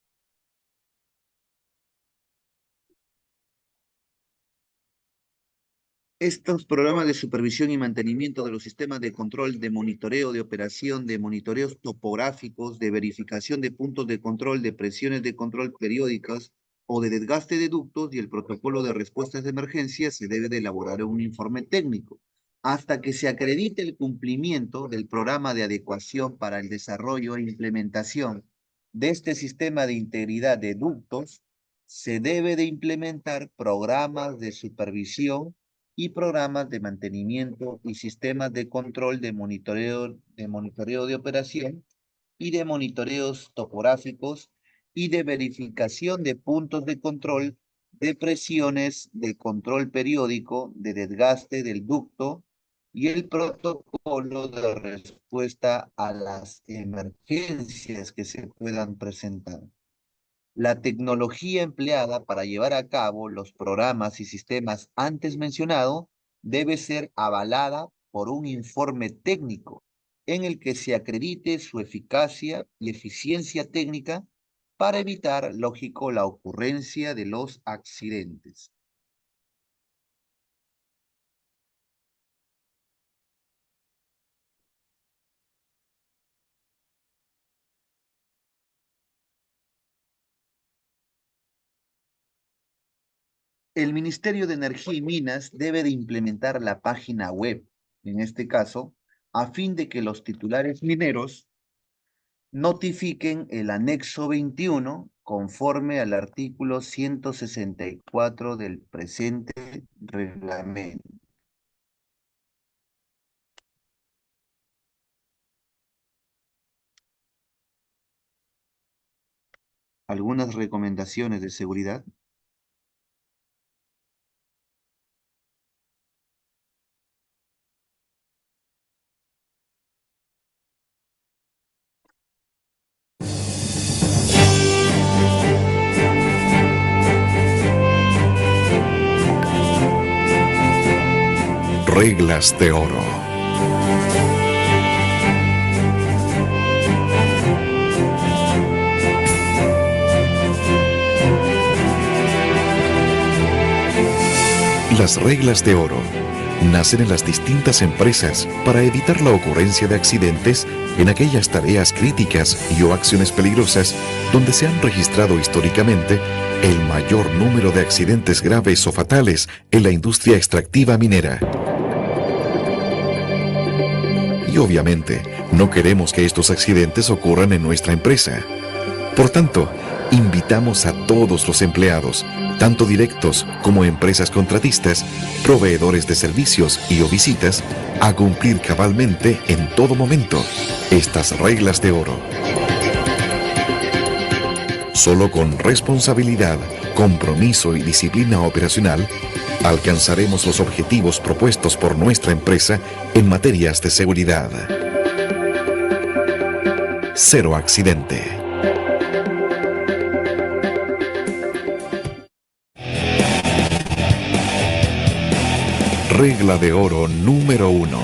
estos programas de supervisión y mantenimiento de los sistemas de control, de monitoreo, de operación, de monitoreos topográficos, de verificación de puntos de control, de presiones de control periódicas o de desgaste de ductos y el protocolo de respuestas de emergencia, se debe de elaborar un informe técnico. Hasta que se acredite el cumplimiento del programa de adecuación para el desarrollo e implementación de este sistema de integridad de ductos, se debe de implementar programas de supervisión y programas de mantenimiento y sistemas de control de monitoreo de operación y de monitoreos topográficos y de verificación de puntos de control de presiones de control periódico de desgaste del ducto y el protocolo de respuesta a las emergencias que se puedan presentar. La tecnología empleada para llevar a cabo los programas y sistemas antes mencionados debe ser avalada por un informe técnico en el que se acredite su eficacia y eficiencia técnica para evitar, lógico, la ocurrencia de los accidentes. El Ministerio de Energía y Minas debe de implementar la página web, en este caso, a fin de que los titulares mineros notifiquen el anexo 21 conforme al artículo 164 del presente reglamento. Algunas recomendaciones de seguridad. Reglas de oro. Las reglas de oro nacen en las distintas empresas para evitar la ocurrencia de accidentes en aquellas tareas críticas y o acciones peligrosas donde se han registrado históricamente el mayor número de accidentes graves o fatales en la industria extractiva minera. Y obviamente, no queremos que estos accidentes ocurran en nuestra empresa. Por tanto, invitamos a todos los empleados, tanto directos como empresas contratistas, proveedores de servicios y o visitas, a cumplir cabalmente en todo momento estas reglas de oro. Solo con responsabilidad, compromiso y disciplina operacional, alcanzaremos los objetivos propuestos por nuestra empresa en materias de seguridad. Cero accidente. Regla de oro número 1.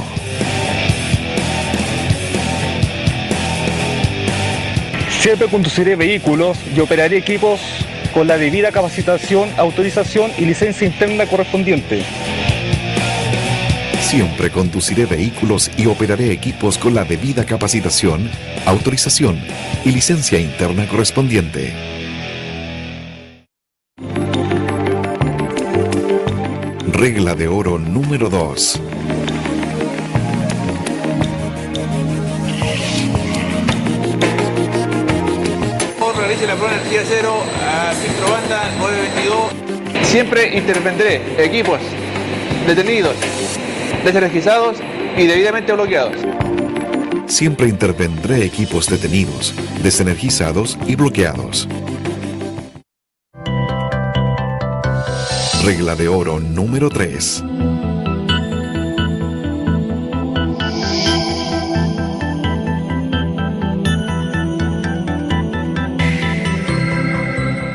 Siempre conduciré vehículos y operaré equipos con la debida capacitación, autorización y licencia interna correspondiente. Siempre conduciré vehículos y operaré equipos con la debida capacitación, autorización y licencia interna correspondiente. Regla de oro número 2. Realice la prueba de energía cero a filtro banda 922. Siempre intervendré equipos detenidos, desenergizados y debidamente bloqueados. Siempre intervendré equipos detenidos, desenergizados y bloqueados. Regla de oro número 3.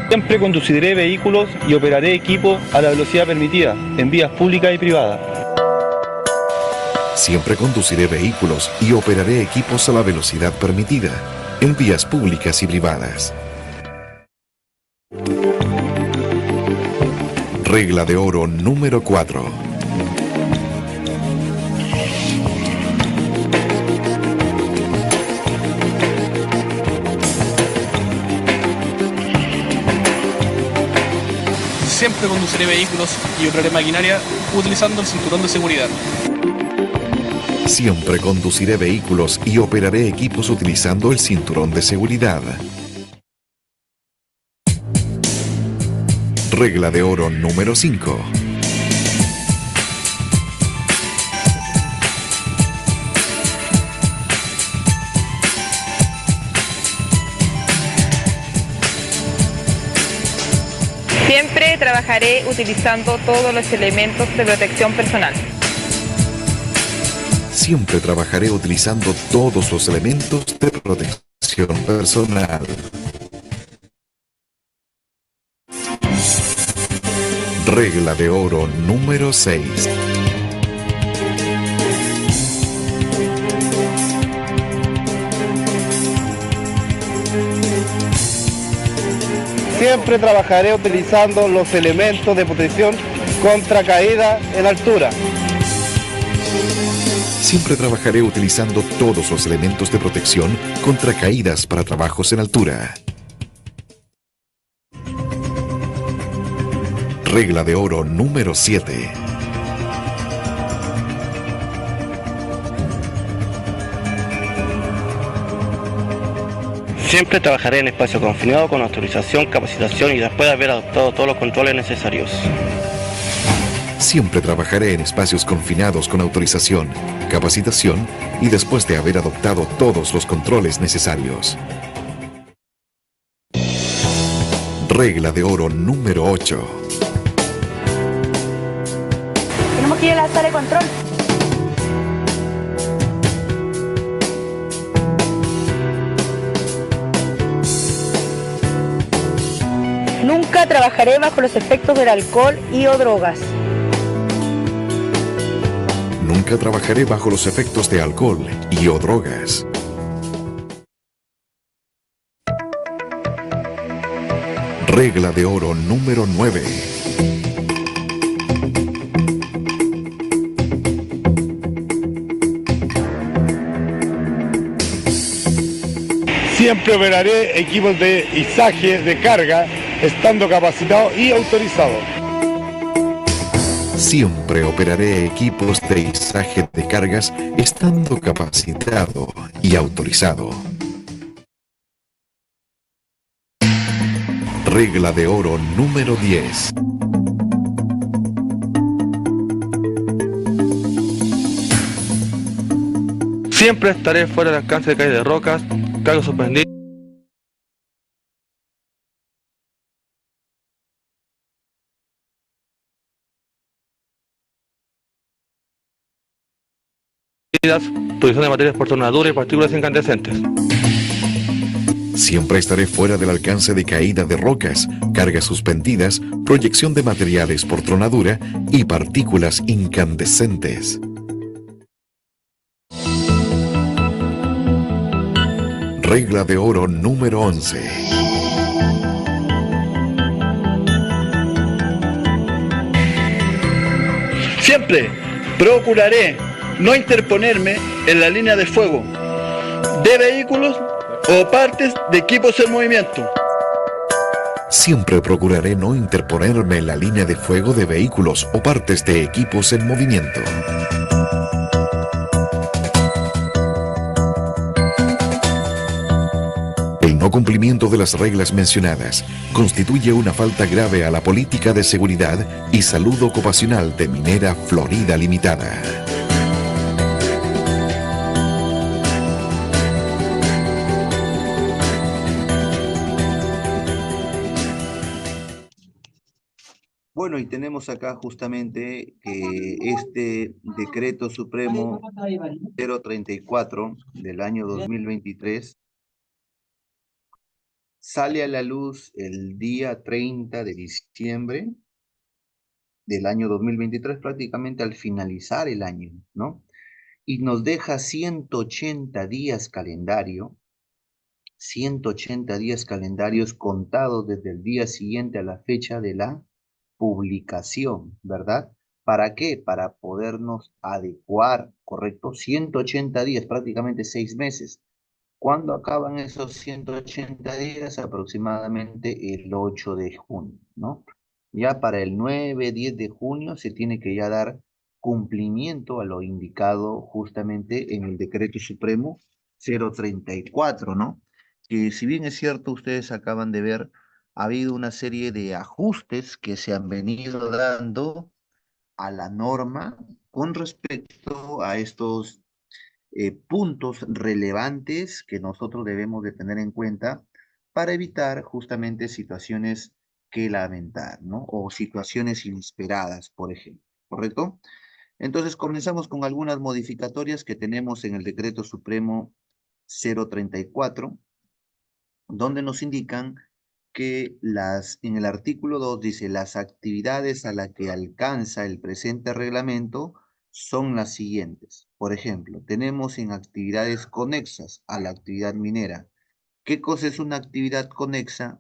Siempre conduciré vehículos y operaré equipo a la velocidad permitida en vías públicas y privadas. Siempre conduciré vehículos y operaré equipos a la velocidad permitida en vías públicas y privadas. Regla de oro número 4. Siempre conduciré vehículos y operaré maquinaria utilizando el cinturón de seguridad. Siempre conduciré vehículos y operaré equipos utilizando el cinturón de seguridad. Regla de oro número 5. Siempre trabajaré utilizando todos los elementos de protección personal. Siempre trabajaré utilizando todos los elementos de protección personal. Regla de oro número 6. Siempre trabajaré utilizando los elementos de protección contra caída en altura. Siempre trabajaré utilizando todos los elementos de protección contra caídas para trabajos en altura. Regla de oro número 7. Siempre trabajaré en espacio confinado con autorización, capacitación y después de haber adoptado todos los controles necesarios. Siempre trabajaré en espacios confinados con autorización, capacitación y después de haber adoptado todos los controles necesarios. Regla de oro número 8. Tenemos que ir a la sala de control. Nunca trabajaré bajo los efectos del alcohol y o drogas. Nunca trabajaré bajo los efectos de alcohol y o drogas. Regla de oro número 9. Siempre operaré equipos de izaje de carga, estando capacitado y autorizado. Siempre operaré equipos de izaje de cargas estando capacitado y autorizado. Regla de oro número 10. Siempre estaré fuera del alcance de caída de rocas, cargas suspendidas. Producción de materias por tornadura y partículas incandescentes. Siempre estaré fuera del alcance de caída de rocas, cargas suspendidas, proyección de materiales por tronadura y partículas incandescentes. Regla de oro número 11. Siempre procuraré no interponerme en la línea de fuego de vehículos o partes de equipos en movimiento. Siempre procuraré no interponerme en la línea de fuego de vehículos o partes de equipos en movimiento. El no cumplimiento de las reglas mencionadas constituye una falta grave a la política de seguridad y salud ocupacional de Minera Florida Limitada. Bueno, y tenemos acá justamente que este decreto supremo 034 del año 2023 sale a la luz el día 30 de diciembre del año 2023, prácticamente al finalizar el año, ¿no? Y nos deja 180 días calendario, 180 días calendarios contados desde el día siguiente a la fecha de la publicación, ¿verdad? ¿Para qué? Para podernos adecuar, ¿correcto? 180 días, prácticamente 6 meses. ¿Cuándo acaban esos 180 días? Aproximadamente el 8 de junio, ¿no? Ya para el 9, 10 de junio se tiene que ya dar cumplimiento a lo indicado justamente en el Decreto Supremo 034, ¿no? Que si bien es cierto, ustedes acaban de ver, ha habido una serie de ajustes que se han venido dando a la norma con respecto a estos puntos relevantes que nosotros debemos de tener en cuenta para evitar justamente situaciones que lamentar, ¿no? O situaciones inesperadas, por ejemplo, ¿correcto? Entonces comenzamos con algunas modificatorias que tenemos en el Decreto Supremo 034, donde nos indican que en el artículo 2 dice, las actividades a las que alcanza el presente reglamento son las siguientes. Por ejemplo, tenemos en actividades conexas a la actividad minera. ¿Qué cosa es una actividad conexa?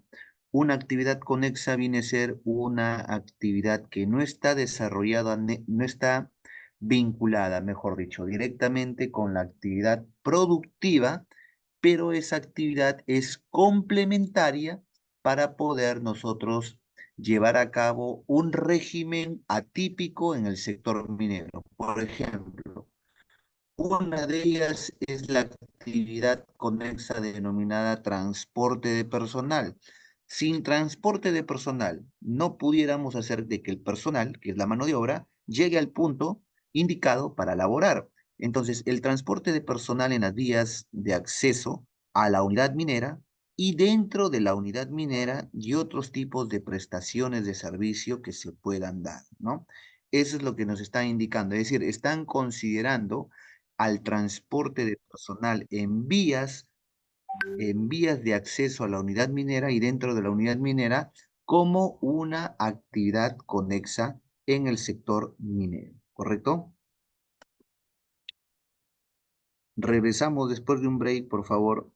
Una actividad conexa viene a ser una actividad que no está desarrollada, no está vinculada, mejor dicho, directamente con la actividad productiva, pero esa actividad es complementaria para poder nosotros llevar a cabo un régimen atípico en el sector minero. Por ejemplo, una de ellas es la actividad conexa denominada transporte de personal. Sin transporte de personal, no pudiéramos hacer de que el personal, que es la mano de obra, llegue al punto indicado para laborar. Entonces, el transporte de personal en las vías de acceso a la unidad minera y dentro de la unidad minera y otros tipos de prestaciones de servicio que se puedan dar, ¿no? Eso es lo que nos está indicando. Es decir, están considerando al transporte de personal en vías de acceso a la unidad minera y dentro de la unidad minera como una actividad conexa en el sector minero, ¿correcto? Regresamos después de un break, por favor.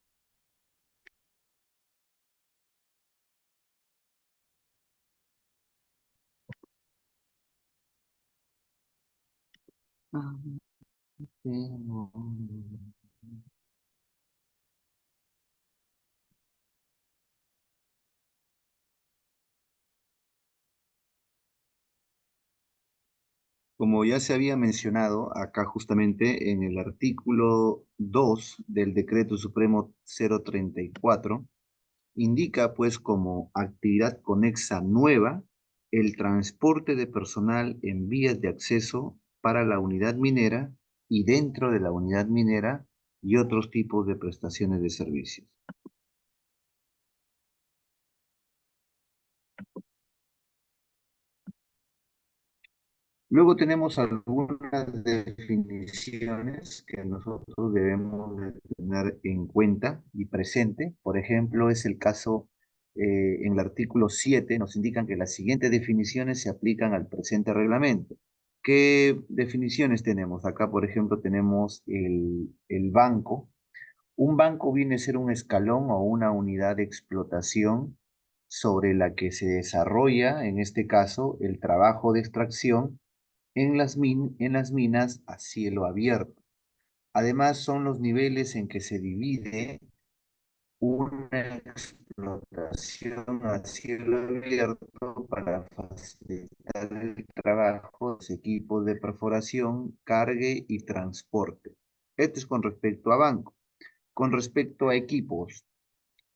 Como ya se había mencionado acá justamente en el artículo 2 del Decreto Supremo 034, indica pues como actividad conexa nueva el transporte de personal en vías de acceso para la unidad minera y dentro de la unidad minera y otros tipos de prestaciones de servicios. Luego tenemos algunas definiciones que nosotros debemos de tener en cuenta y presente. Por ejemplo, es el caso en el artículo 7, nos indican que las siguientes definiciones se aplican al presente reglamento. ¿Qué definiciones tenemos? Acá, por ejemplo, tenemos el banco. Un banco viene a ser un escalón o una unidad de explotación sobre la que se desarrolla, en este caso, el trabajo de extracción en las minas a cielo abierto. Además, son los niveles en que se divide una explotación a cielo abierto para facilitar el trabajo de los equipos de perforación, cargue y transporte. Esto es con respecto a banco. Con respecto a equipos,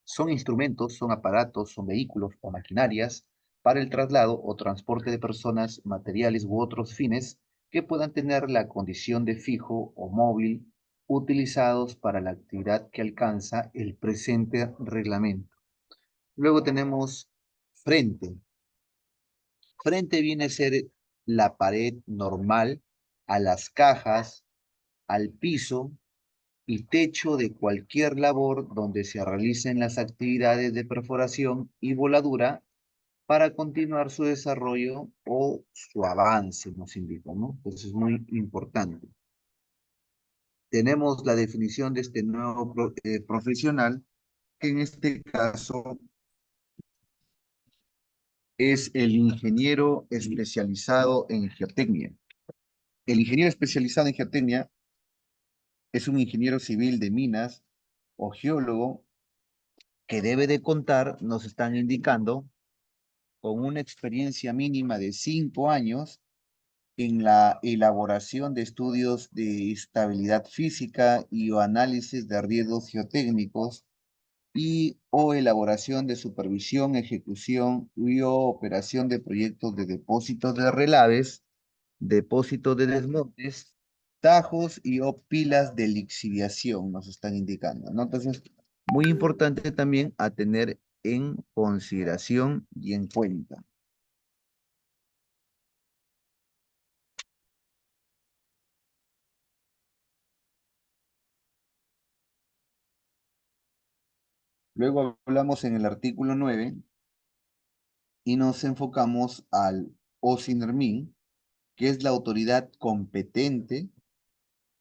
son instrumentos, son aparatos, son vehículos o maquinarias para el traslado o transporte de personas, materiales u otros fines que puedan tener la condición de fijo o móvil utilizados para la actividad que alcanza el presente reglamento. Luego tenemos frente. Frente viene a ser la pared normal a las cajas, al piso y techo de cualquier labor donde se realicen las actividades de perforación y voladura para continuar su desarrollo o su avance, nos indica, ¿no? Entonces es muy importante. Tenemos la definición de este nuevo profesional, que en este caso es el ingeniero especializado en geotecnia. El ingeniero especializado en geotecnia es un ingeniero civil de minas o geólogo que debe de contar, nos están indicando, con una experiencia mínima de 5 años en la elaboración de estudios de estabilidad física y o análisis de riesgos geotécnicos y o elaboración de supervisión, ejecución y o operación de proyectos de depósitos de relaves, depósitos de desmontes, tajos y o pilas de lixiviación, nos están indicando, ¿no? Entonces, muy importante también a tener en consideración y en cuenta. Luego hablamos en el artículo 9 y nos enfocamos al OSINERMIN, que es la autoridad competente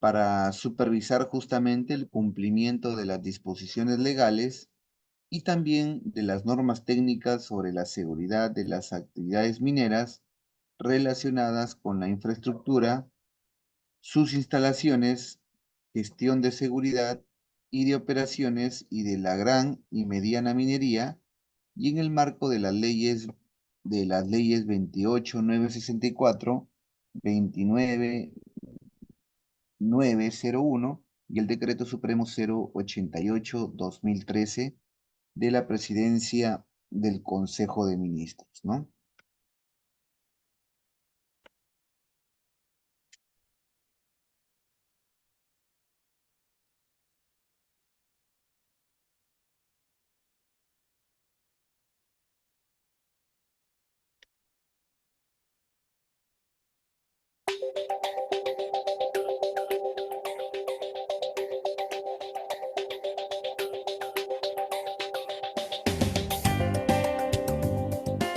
para supervisar justamente el cumplimiento de las disposiciones legales y también de las normas técnicas sobre la seguridad de las actividades mineras relacionadas con la infraestructura, sus instalaciones, gestión de seguridad y de operaciones y de la gran y mediana minería, y en el marco de las leyes 28.964, 29.901 y el Decreto Supremo 088-2013 de la Presidencia del Consejo de Ministros, ¿no?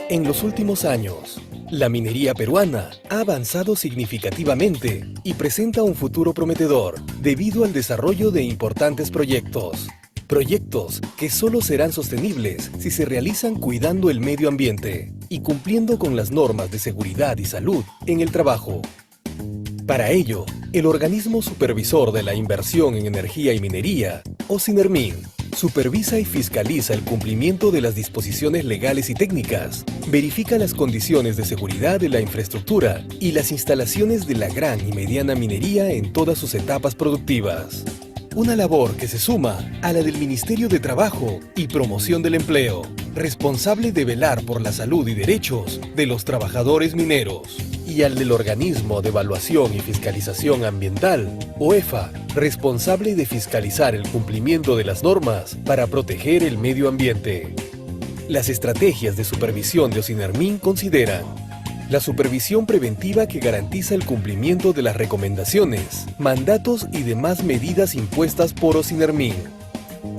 En los últimos años, la minería peruana ha avanzado significativamente y presenta un futuro prometedor debido al desarrollo de importantes proyectos. Proyectos que solo serán sostenibles si se realizan cuidando el medio ambiente y cumpliendo con las normas de seguridad y salud en el trabajo. Para ello, el organismo supervisor de la inversión en energía y minería, OSINERMIN, supervisa y fiscaliza el cumplimiento de las disposiciones legales y técnicas, verifica las condiciones de seguridad de la infraestructura y las instalaciones de la gran y mediana minería en todas sus etapas productivas. Una labor que se suma a la del Ministerio de Trabajo y Promoción del Empleo, responsable de velar por la salud y derechos de los trabajadores mineros, y al del Organismo de Evaluación y Fiscalización Ambiental, OEFA, responsable de fiscalizar el cumplimiento de las normas para proteger el medio ambiente. Las estrategias de supervisión de OSINERMIN consideran La supervisión preventiva que garantiza el cumplimiento de las recomendaciones, mandatos y demás medidas impuestas por OSINERMIN.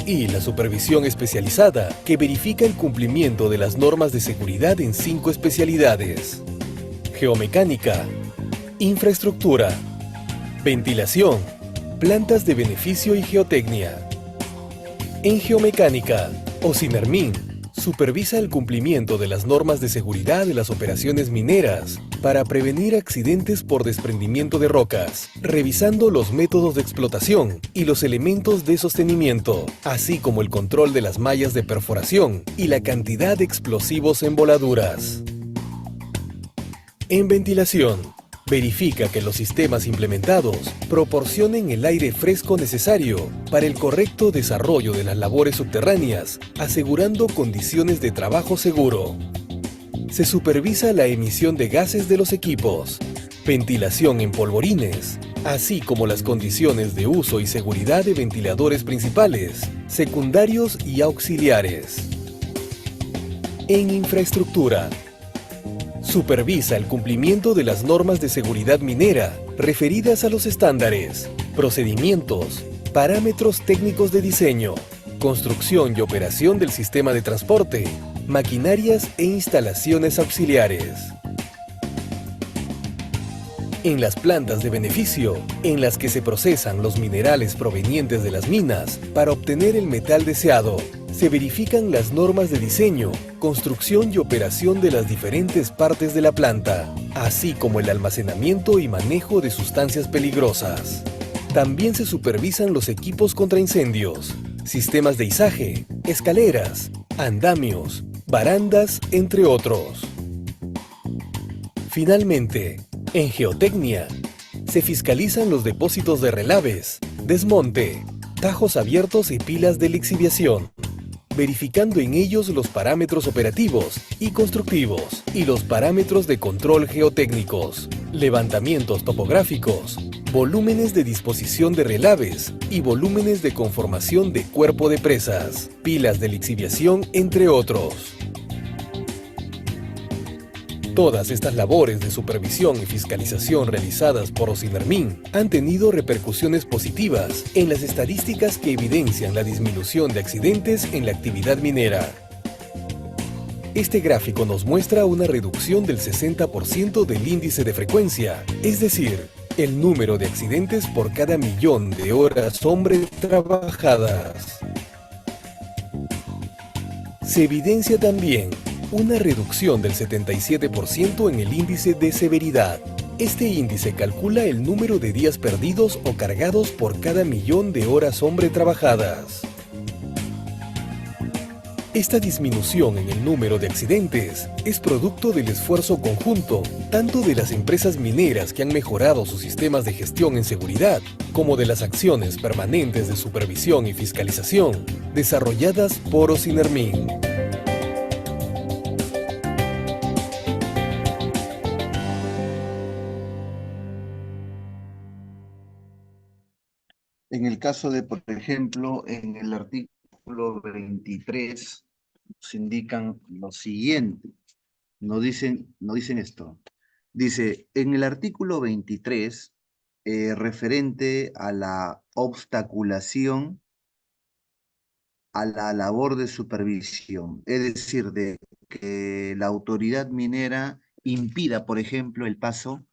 Y la supervisión especializada que verifica el cumplimiento de las normas de seguridad en 5 especialidades: geomecánica, infraestructura, ventilación, plantas de beneficio y geotecnia. En geomecánica, OSINERMIN supervisa el cumplimiento de las normas de seguridad de las operaciones mineras para prevenir accidentes por desprendimiento de rocas, revisando los métodos de explotación y los elementos de sostenimiento, así como el control de las mallas de perforación y la cantidad de explosivos en voladuras. En ventilación, verifica que los sistemas implementados proporcionen el aire fresco necesario para el correcto desarrollo de las labores subterráneas, asegurando condiciones de trabajo seguro. Se supervisa la emisión de gases de los equipos, ventilación en polvorines, así como las condiciones de uso y seguridad de ventiladores principales, secundarios y auxiliares. En infraestructura, supervisa el cumplimiento de las normas de seguridad minera referidas a los estándares, procedimientos, parámetros técnicos de diseño, construcción y operación del sistema de transporte, maquinarias e instalaciones auxiliares. En las plantas de beneficio, en las que se procesan los minerales provenientes de las minas para obtener el metal deseado, se verifican las normas de diseño, construcción y operación de las diferentes partes de la planta, así como el almacenamiento y manejo de sustancias peligrosas. También se supervisan los equipos contra incendios, sistemas de izaje, escaleras, andamios, barandas, entre otros. Finalmente, en geotecnia, se fiscalizan los depósitos de relaves, desmonte, tajos abiertos y pilas de lixiviación, verificando en ellos los parámetros operativos y constructivos y los parámetros de control geotécnicos, levantamientos topográficos, volúmenes de disposición de relaves y volúmenes de conformación de cuerpo de presas, pilas de lixiviación, entre otros. Todas estas labores de supervisión y fiscalización realizadas por OSINERMIN han tenido repercusiones positivas en las estadísticas que evidencian la disminución de accidentes en la actividad minera. Este gráfico nos muestra una reducción del 60% del índice de frecuencia, es decir, el número de accidentes por cada millón de horas hombre trabajadas. Se evidencia también una reducción del 77% en el índice de severidad. Este índice calcula el número de días perdidos o cargados por cada millón de horas hombre trabajadas. Esta disminución en el número de accidentes es producto del esfuerzo conjunto tanto de las empresas mineras que han mejorado sus sistemas de gestión en seguridad, como de las acciones permanentes de supervisión y fiscalización desarrolladas por OSINERMIN. En el caso de, por ejemplo, en el artículo 23, nos indican lo siguiente. Nos dicen esto. Dice, en el artículo 23, referente a la obstaculación a la labor de supervisión, es decir, de que la autoridad minera impida, por ejemplo, el paso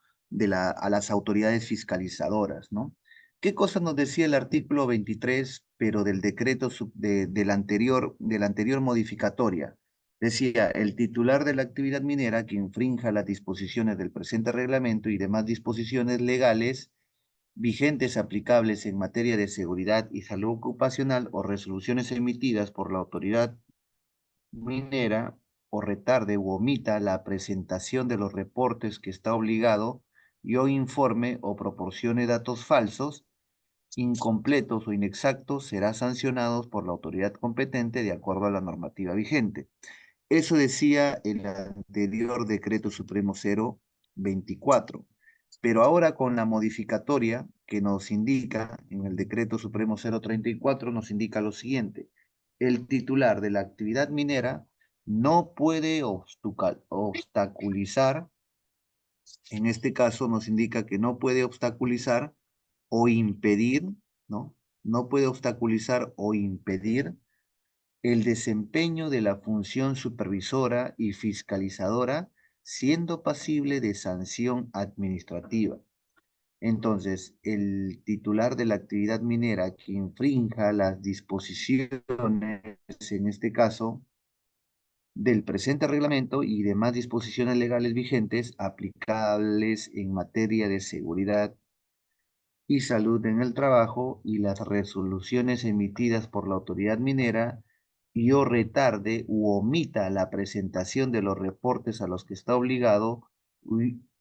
a las autoridades fiscalizadoras, ¿no? ¿Qué cosa nos decía el artículo 23, pero del decreto de la anterior modificatoria? Decía, el titular de la actividad minera que infrinja las disposiciones del presente reglamento y demás disposiciones legales vigentes aplicables en materia de seguridad y salud ocupacional o resoluciones emitidas por la autoridad minera o retarde u omita la presentación de los reportes que está obligado y o informe o proporcione datos falsos, incompletos o inexactos, será sancionado por la autoridad competente de acuerdo a la normativa vigente. Eso decía el anterior Decreto Supremo 024. Pero ahora con la modificatoria que nos indica, en el Decreto Supremo 034, nos indica lo siguiente. El titular de la actividad minera no puede obstaculizar En este caso nos indica que no puede obstaculizar o impedir, ¿no? No puede obstaculizar o impedir el desempeño de la función supervisora y fiscalizadora, siendo pasible de sanción administrativa. Entonces, el titular de la actividad minera que infrinja las disposiciones, en este caso, del presente reglamento y demás disposiciones legales vigentes aplicables en materia de seguridad y salud en el trabajo y las resoluciones emitidas por la autoridad minera y o retarde u omita la presentación de los reportes a los que está obligado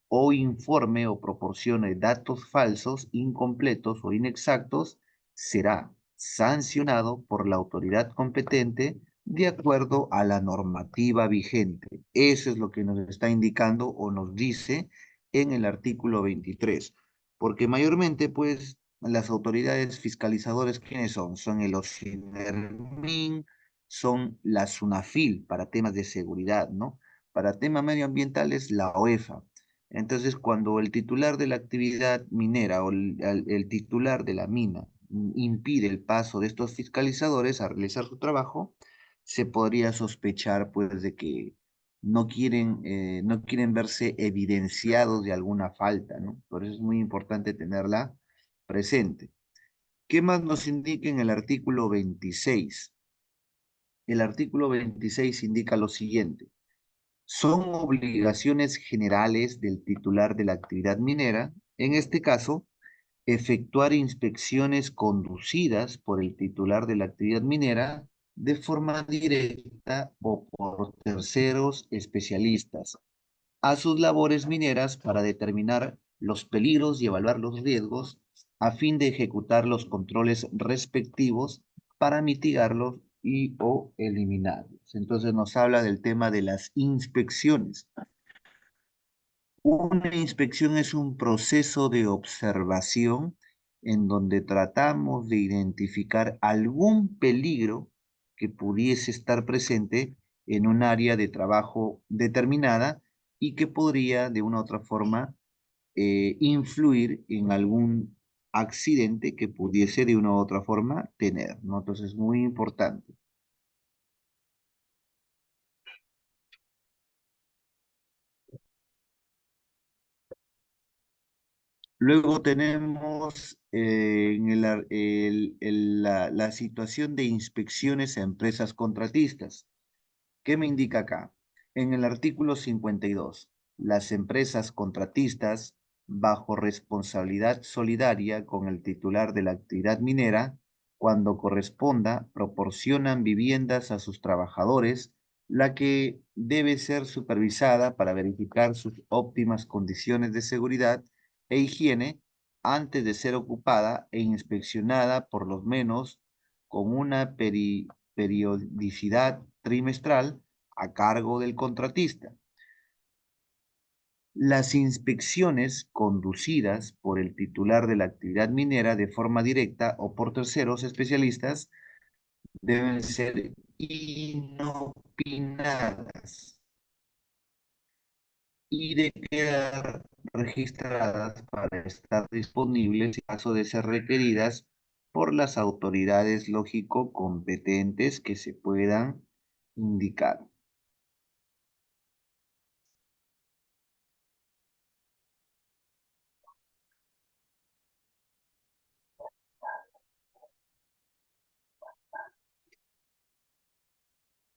o informe o proporcione datos falsos, incompletos o inexactos, será sancionado por la autoridad competente de acuerdo a la normativa vigente. Eso es lo que nos está indicando o nos dice en el artículo 23. Porque mayormente, pues, las autoridades fiscalizadoras, ¿quiénes son? Son el OSINERMIN, son la SUNAFIL para temas de seguridad, ¿no? Para temas medioambientales, la OEFA. Entonces, cuando el titular de la actividad minera o el titular de la mina impide el paso de estos fiscalizadores a realizar su trabajo, se podría sospechar, pues, de que no quieren verse evidenciados de alguna falta, ¿no? Por eso es muy importante tenerla presente. ¿Qué más nos indica en el artículo 26? El artículo 26 indica lo siguiente. Son obligaciones generales del titular de la actividad minera, en este caso, efectuar inspecciones conducidas por el titular de la actividad minera de forma directa o por terceros especialistas a sus labores mineras para determinar los peligros y evaluar los riesgos a fin de ejecutar los controles respectivos para mitigarlos y o eliminarlos. Entonces nos habla del tema de las inspecciones. Una inspección es un proceso de observación en donde tratamos de identificar algún peligro que pudiese estar presente en un área de trabajo determinada y que podría de una u otra forma influir en algún accidente que pudiese de una u otra forma tener, ¿no? Entonces es muy importante. Luego tenemos en la situación de inspecciones a empresas contratistas. ¿Qué me indica acá? En el artículo 52, las empresas contratistas, bajo responsabilidad solidaria con el titular de la actividad minera, cuando corresponda, proporcionan viviendas a sus trabajadores, la que debe ser supervisada para verificar sus óptimas condiciones de seguridad e higiene antes de ser ocupada e inspeccionada por lo menos con una periodicidad trimestral a cargo del contratista. Las inspecciones conducidas por el titular de la actividad minera de forma directa o por terceros especialistas deben ser inopinadas y de quedar registradas para estar disponibles en caso de ser requeridas por las autoridades lógico competentes que se puedan indicar.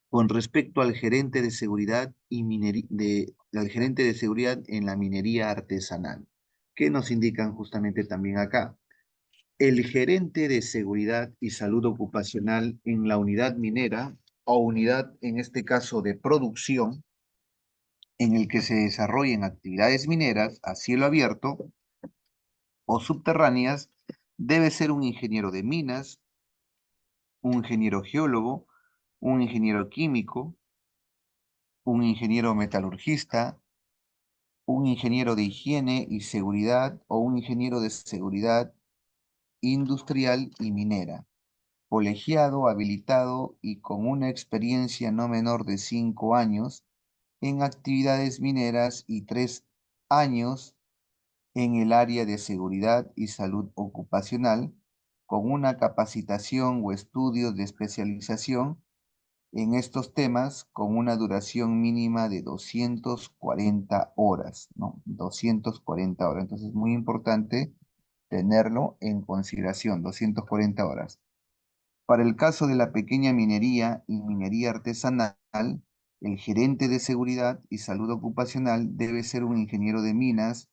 Con respecto al gerente de seguridad al gerente de seguridad en la minería artesanal, que nos indican justamente también acá. El gerente de seguridad y salud ocupacional en la unidad minera o unidad, en este caso, de producción, en el que se desarrollen actividades mineras a cielo abierto o subterráneas, debe ser un ingeniero de minas, un ingeniero geólogo, un ingeniero químico, un ingeniero metalurgista, un ingeniero de higiene y seguridad o un ingeniero de seguridad industrial y minera, colegiado, habilitado y con una experiencia no menor de 5 años en actividades mineras y 3 años en el área de seguridad y salud ocupacional, con una capacitación o estudios de especialización en estos temas con una duración mínima de 240 horas, ¿no? 240 horas. Entonces es muy importante tenerlo en consideración, 240 horas. Para el caso de la pequeña minería y minería artesanal, el gerente de seguridad y salud ocupacional debe ser un ingeniero de minas,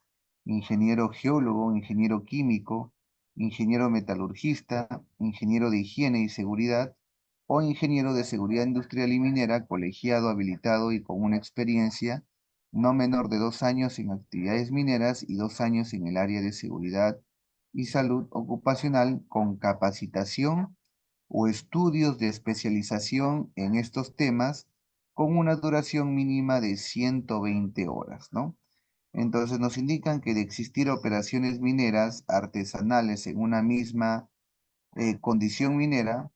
ingeniero geólogo, ingeniero químico, ingeniero metalurgista, ingeniero de higiene y seguridad o ingeniero de seguridad industrial y minera, colegiado, habilitado y con una experiencia no menor de 2 años en actividades mineras y 2 años en el área de seguridad y salud ocupacional con capacitación o estudios de especialización en estos temas con una duración mínima de 120 horas, ¿no? Entonces nos indican que de existir operaciones mineras artesanales en una misma condición minera,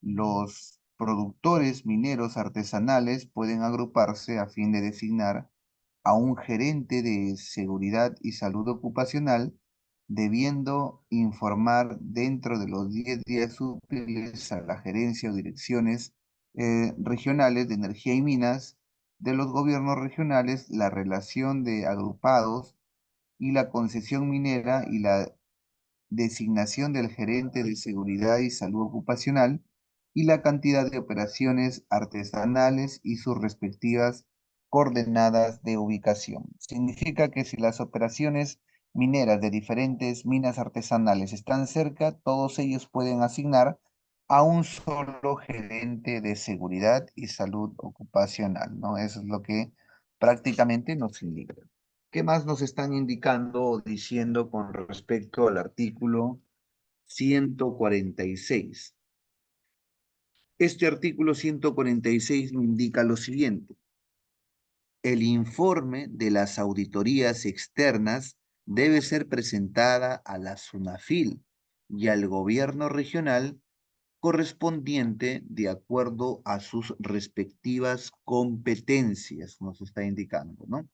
los productores mineros artesanales pueden agruparse a fin de designar a un gerente de seguridad y salud ocupacional, debiendo informar dentro de los 10 días útiles a la gerencia o direcciones regionales de energía y minas de los gobiernos regionales la relación de agrupados y la concesión minera y la designación del gerente de seguridad y salud ocupacional y la cantidad de operaciones artesanales y sus respectivas coordenadas de ubicación. Significa que si las operaciones mineras de diferentes minas artesanales están cerca, todos ellos pueden asignar a un solo gerente de seguridad y salud ocupacional, ¿no? Eso es lo que prácticamente nos indica. ¿Qué más nos están indicando o diciendo con respecto al artículo 146? Este artículo 146 me indica lo siguiente. El informe de las auditorías externas debe ser presentada a la SUNAFIL y al gobierno regional correspondiente de acuerdo a sus respectivas competencias, nos está indicando, ¿no?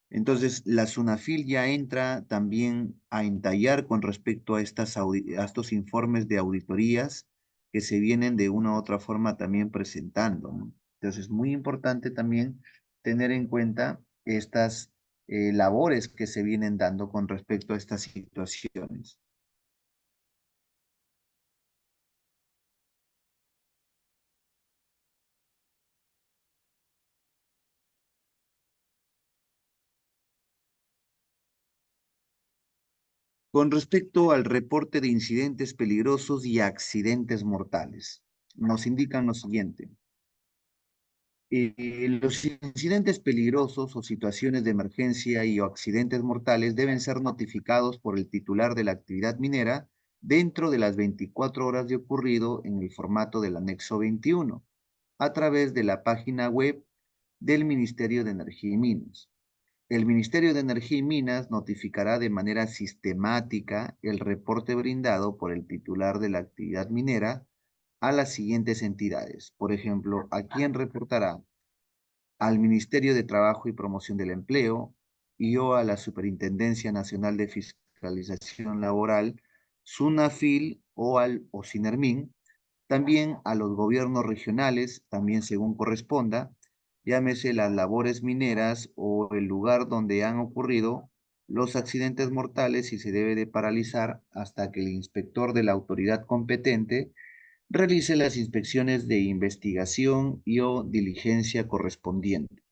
Entonces, la SUNAFIL ya entra también a entallar con respecto a estos informes de auditorías que se vienen de una u otra forma también presentando, ¿no? Entonces, es muy importante también tener en cuenta estas labores que se vienen dando con respecto a estas situaciones. Con respecto al reporte de incidentes peligrosos y accidentes mortales, nos indican lo siguiente. Los incidentes peligrosos o situaciones de emergencia y o accidentes mortales deben ser notificados por el titular de la actividad minera dentro de las 24 horas de ocurrido en el formato del anexo 21, a través de la página web del Ministerio de Energía y Minas. El Ministerio de Energía y Minas notificará de manera sistemática el reporte brindado por el titular de la actividad minera a las siguientes entidades. Por ejemplo, ¿a quién reportará? Al Ministerio de Trabajo y Promoción del Empleo y o a la Superintendencia Nacional de Fiscalización Laboral, SUNAFIL o al OSINERMIN, también a los gobiernos regionales, también según corresponda, llámese las labores mineras o el lugar donde han ocurrido los accidentes mortales y se debe de paralizar hasta que el inspector de la autoridad competente realice las inspecciones de investigación y o diligencia correspondiente.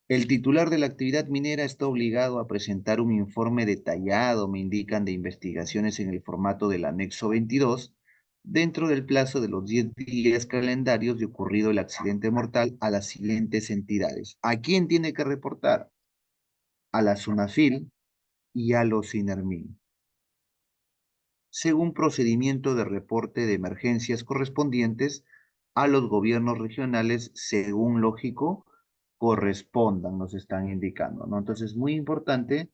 El titular de la actividad minera está obligado a presentar un informe detallado, me indican, de investigaciones en el formato del anexo 22, dentro del plazo de los 10 días calendarios de ocurrido el accidente mortal a las siguientes entidades. ¿A quién tiene que reportar? A la SUNAFIL y a los INERMIN, según procedimiento de reporte de emergencias correspondientes a los gobiernos regionales, según lógico correspondan, nos están indicando, ¿no? Entonces es muy importante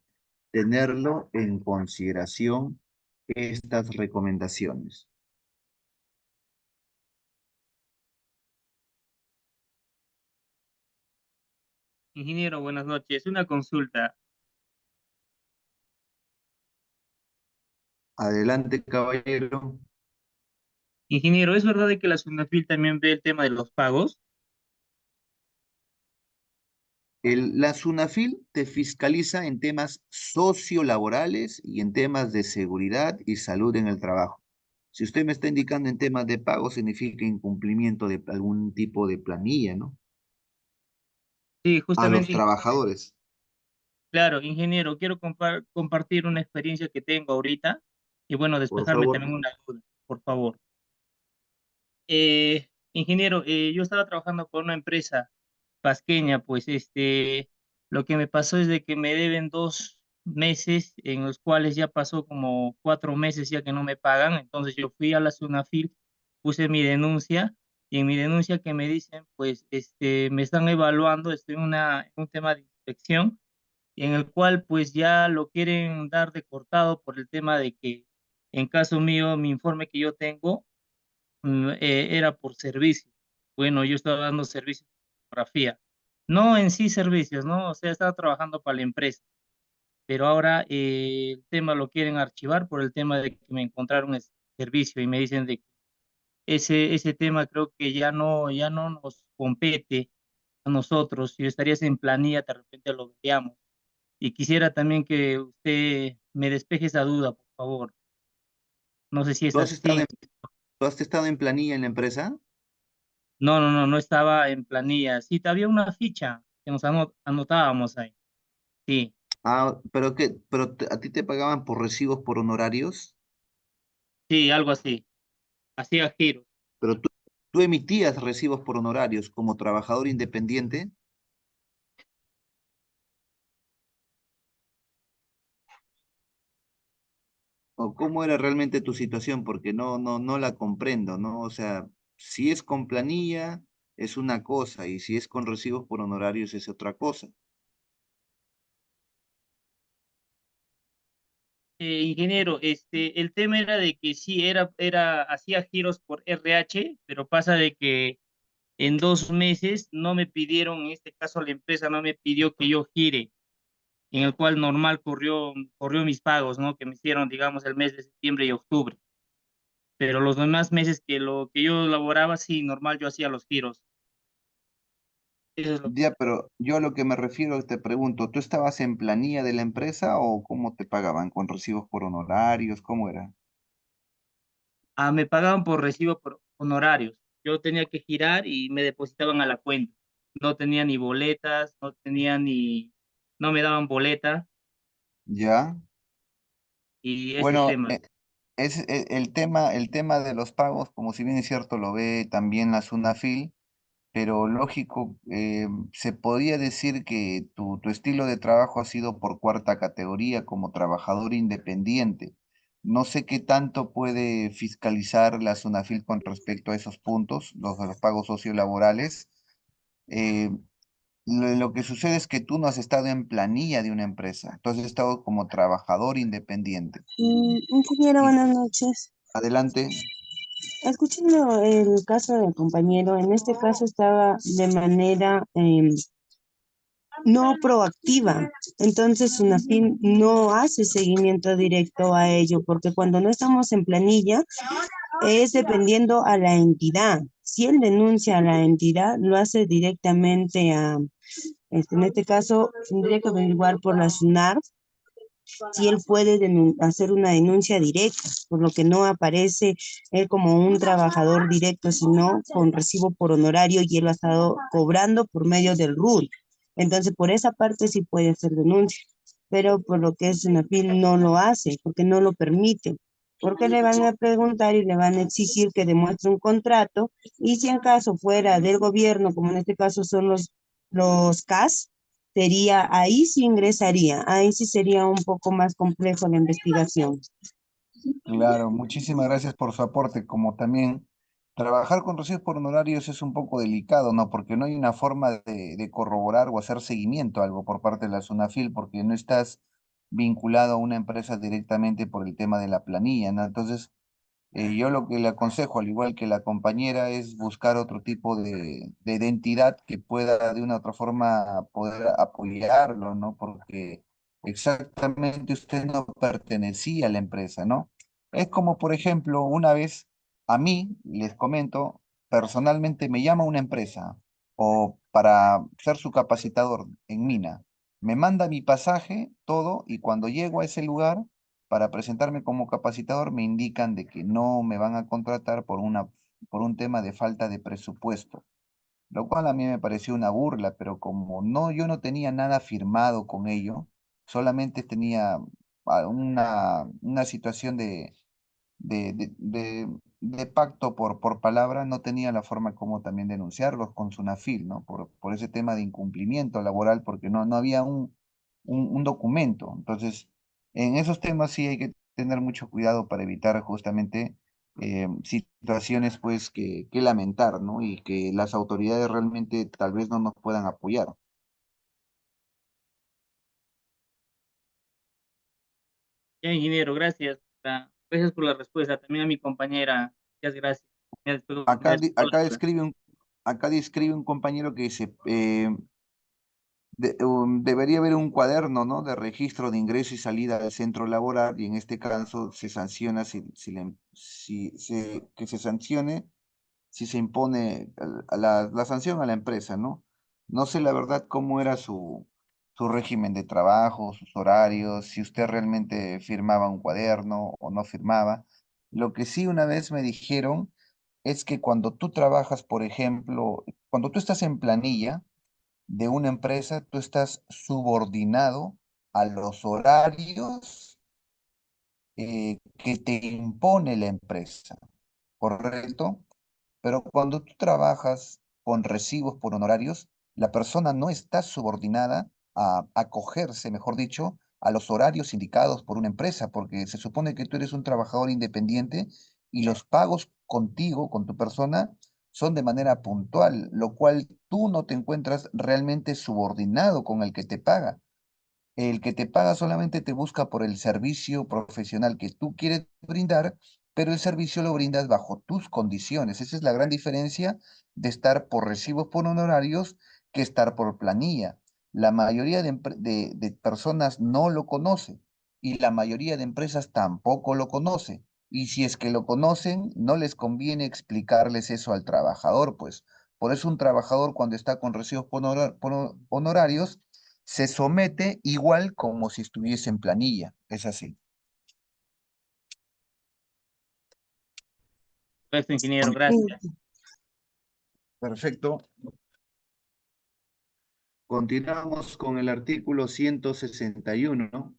tenerlo en consideración estas recomendaciones. Ingeniero, buenas noches. Una consulta. Adelante, caballero. Ingeniero, ¿es verdad de que la SUNAFIL también ve el tema de los pagos? La SUNAFIL te fiscaliza en temas sociolaborales y en temas de seguridad y salud en el trabajo. Si usted me está indicando en temas de pago, significa incumplimiento de algún tipo de planilla, ¿no? Sí, A los justamente, trabajadores. claro, ingeniero, quiero compartir una experiencia que tengo ahorita y bueno, Por despejarme favor. también una duda, por favor. Ingeniero, yo estaba trabajando con una empresa pasqueña, pues lo que me pasó es de que me deben 2 meses, en los cuales ya pasó como 4 meses ya que no me pagan, entonces yo fui a la SUNAFIL, puse mi denuncia, y en mi denuncia que me dicen, pues me están evaluando, estoy en un tema de inspección, en el cual pues ya lo quieren dar de cortado por el tema de que en caso mío, mi informe que yo tengo, era por servicio. Bueno, yo estaba dando servicios de fotografía. No en sí servicios, ¿no? O sea, estaba trabajando para la empresa. Pero ahora el tema lo quieren archivar por el tema de que me encontraron ese servicio y me dicen de que ese tema creo que ya no nos compete a nosotros. Si estarías en planilla, de repente lo veríamos. Y quisiera también que usted me despeje esa duda, por favor. No sé si es ¿Tú has estado así. en, tú has estado en planilla en la empresa? No estaba en planilla. Sí, había una ficha que nos anotábamos ahí. Sí, Ah, ¿a ti te pagaban por recibos por honorarios? sí, algo así. Hacía giros. Pero tú emitías recibos por honorarios como trabajador independiente. ¿O cómo era realmente tu situación? Porque no la comprendo, ¿no? O sea, si es con planilla es una cosa y si es con recibos por honorarios es otra cosa. Ingeniero, el tema era de que sí, hacía giros por RH, pero pasa de que en 2 meses no me pidieron, en este caso la empresa no me pidió que yo gire, en el cual normal corrió mis pagos, ¿no? Que me hicieron, digamos, el mes de septiembre y octubre. Pero los demás meses que lo que yo laboraba, sí, normal yo hacía los giros. Eso es lo Ya, pero yo a lo que me refiero, te pregunto, ¿tú estabas en planilla de la empresa o cómo te pagaban? ¿Con recibos por honorarios? ¿Cómo era? me pagaban por recibo por honorarios. Yo tenía que girar y me depositaban a la cuenta. No tenía ni boletas, no me daban boleta ¿Ya? y ese Bueno, tema. el tema de los pagos, como si bien es cierto, lo ve también la SUNAFIL, pero lógico, se podría decir que tu estilo de trabajo ha sido por cuarta categoría como trabajador independiente. No sé qué tanto puede fiscalizar la SUNAFIL con respecto a esos puntos, los de los pagos sociolaborales. Eh, lo que sucede es que tú no has estado en planilla de una empresa, tú has estado como trabajador independiente. Ingeniero, Y buenas noches. adelante. Escuchando el caso del compañero, en este caso estaba de manera no proactiva. Entonces, SUNAFIL no hace seguimiento directo a ello, porque cuando no estamos en planilla, es dependiendo a la entidad. Si él denuncia a la entidad, lo hace directamente en este caso, tendría que averiguar por la SUNAR si él puede hacer una denuncia directa, por lo que no aparece él como un trabajador directo, sino con recibo por honorario y él lo ha estado cobrando por medio del RUL. Entonces, por esa parte sí puede hacer denuncia, pero por lo que es SUNAFIL no lo hace, porque no lo permite. Porque le van a preguntar y le van a exigir que demuestre un contrato, y si en caso fuera del gobierno, como en este caso son los CAS, sería, ahí sí ingresaría, ahí sí sería un poco más complejo la investigación. Claro, muchísimas gracias por su aporte. Como también trabajar con recibos por honorarios es un poco delicado, ¿no? Porque no hay una forma de corroborar o hacer seguimiento a algo por parte de la SUNAFIL, porque no estás vinculado a una empresa directamente por el tema de la planilla, ¿no? Entonces, yo lo que le aconsejo, al igual que la compañera, es buscar otro tipo de identidad que pueda de una u otra forma poder apoyarlo, ¿no? Porque exactamente usted no pertenecía a la empresa, ¿no? Es como, por ejemplo, una vez a mí, les comento, personalmente me llama una empresa o para ser su capacitador en mina. Me manda mi pasaje, todo, y cuando llego a ese lugar para presentarme como capacitador, me indican de que no me van a contratar por un tema de falta de presupuesto, lo cual a mí me pareció una burla, pero como no, yo no tenía nada firmado con ello, solamente tenía una situación de pacto por palabra, no tenía la forma como también denunciarlos con Sunafil, ¿no? Por ese tema de incumplimiento laboral, porque no había un documento. Entonces, en esos temas sí hay que tener mucho cuidado para evitar justamente situaciones pues que lamentar, ¿no? Y que las autoridades realmente tal vez no nos puedan apoyar. Ya, ingeniero, gracias. Gracias por la respuesta. También a mi compañera, muchas gracias. Me Acá, despego la duda. acá describe un compañero que dice, debería haber un cuaderno, ¿no? De registro de ingreso y salida del centro laboral y en este caso se sanciona que se sancione si se impone la sanción a la empresa, ¿no? No sé la verdad cómo era su régimen de trabajo, sus horarios, si usted realmente firmaba un cuaderno o no firmaba. Lo que sí una vez me dijeron es que cuando tú trabajas, por ejemplo, cuando tú estás en planilla, de una empresa, tú estás subordinado a los horarios que te impone la empresa, ¿correcto? Pero cuando tú trabajas con recibos por honorarios, la persona no está subordinada a acogerse, mejor dicho, a los horarios indicados por una empresa, porque se supone que tú eres un trabajador independiente y los pagos contigo, con tu persona, son de manera puntual, lo cual tú no te encuentras realmente subordinado con el que te paga. El que te paga solamente te busca por el servicio profesional que tú quieres brindar, pero el servicio lo brindas bajo tus condiciones. Esa es la gran diferencia de estar por recibos por honorarios que estar por planilla. La mayoría de personas no lo conoce y la mayoría de empresas tampoco lo conoce. Y si es que lo conocen, no les conviene explicarles eso al trabajador, pues. Por eso un trabajador cuando está con recibos por honorarios se somete igual como si estuviese en planilla. Es así. Perfecto, ingeniero, gracias. Perfecto. Continuamos con el artículo 161.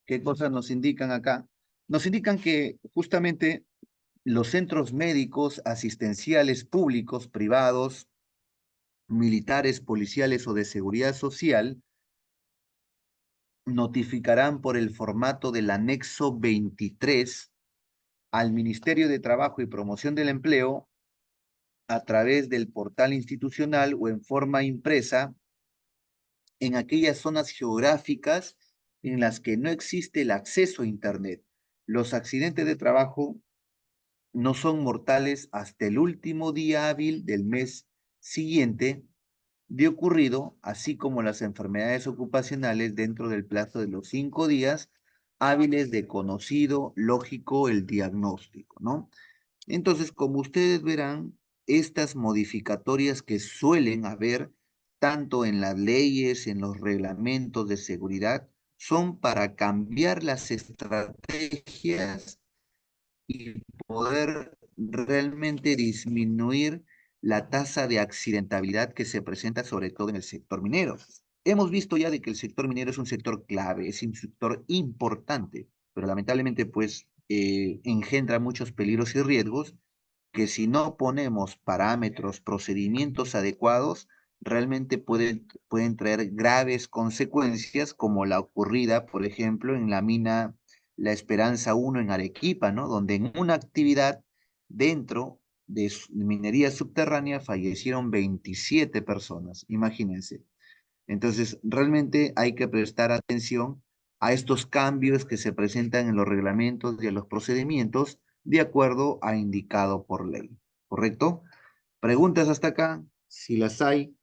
¿Qué cosas nos indican acá? Nos indican que justamente los centros médicos, asistenciales públicos, privados, militares, policiales o de seguridad social notificarán por el formato del anexo 23 al Ministerio de Trabajo y Promoción del Empleo a través del portal institucional o en forma impresa en aquellas zonas geográficas en las que no existe el acceso a Internet. Los accidentes de trabajo no son mortales hasta el último día hábil del mes siguiente de ocurrido, así como las enfermedades ocupacionales dentro del plazo de los 5 días hábiles de conocido, lógico, el diagnóstico, ¿no? Entonces, como ustedes verán, estas modificatorias que suelen haber tanto en las leyes, en los reglamentos de seguridad, son para cambiar las estrategias y poder realmente disminuir la tasa de accidentabilidad que se presenta sobre todo en el sector minero. Hemos visto ya de que el sector minero es un sector clave, es un sector importante, pero lamentablemente pues engendra muchos peligros y riesgos que si no ponemos parámetros, procedimientos adecuados, realmente pueden traer graves consecuencias como la ocurrida, por ejemplo, en la mina La Esperanza 1 en Arequipa, ¿no? Donde en una actividad dentro de minería subterránea fallecieron 27 personas, imagínense. Entonces, realmente hay que prestar atención a estos cambios que se presentan en los reglamentos y en los procedimientos de acuerdo a indicado por ley. ¿Correcto? ¿Preguntas hasta acá? Si las hay,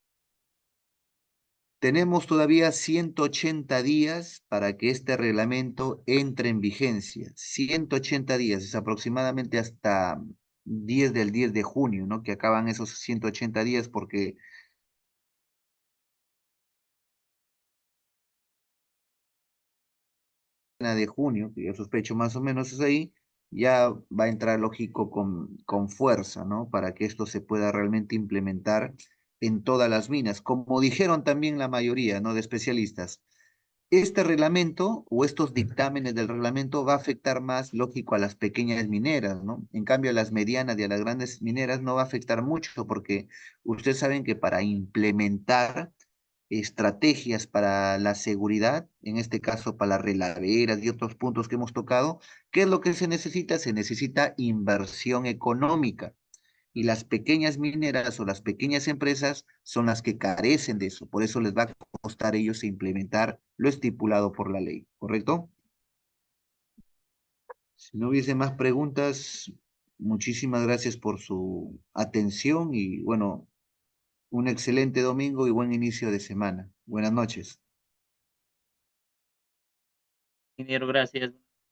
Tenemos todavía 180 días para que este reglamento entre en vigencia. 180 días, es aproximadamente hasta 10 del 10 de junio, ¿no? Que acaban esos 180 días porque de junio, que yo sospecho más o menos es ahí, ya va a entrar lógico con fuerza, ¿no? Para que esto se pueda realmente implementar en todas las minas, como dijeron también la mayoría, ¿no? De especialistas. Este reglamento o estos dictámenes del reglamento va a afectar más, lógico, a las pequeñas mineras, ¿no? En cambio, a las medianas y a las grandes mineras no va a afectar mucho porque ustedes saben que para implementar estrategias para la seguridad, en este caso para las relaveras y otros puntos que hemos tocado, ¿qué es lo que se necesita? Se necesita inversión económica. Y las pequeñas mineras o las pequeñas empresas son las que carecen de eso. Por eso les va a costar a ellos implementar lo estipulado por la ley, ¿correcto? Si no hubiese más preguntas, muchísimas gracias por su atención y bueno, un excelente domingo y buen inicio de semana. Buenas noches. Ingeniero, gracias.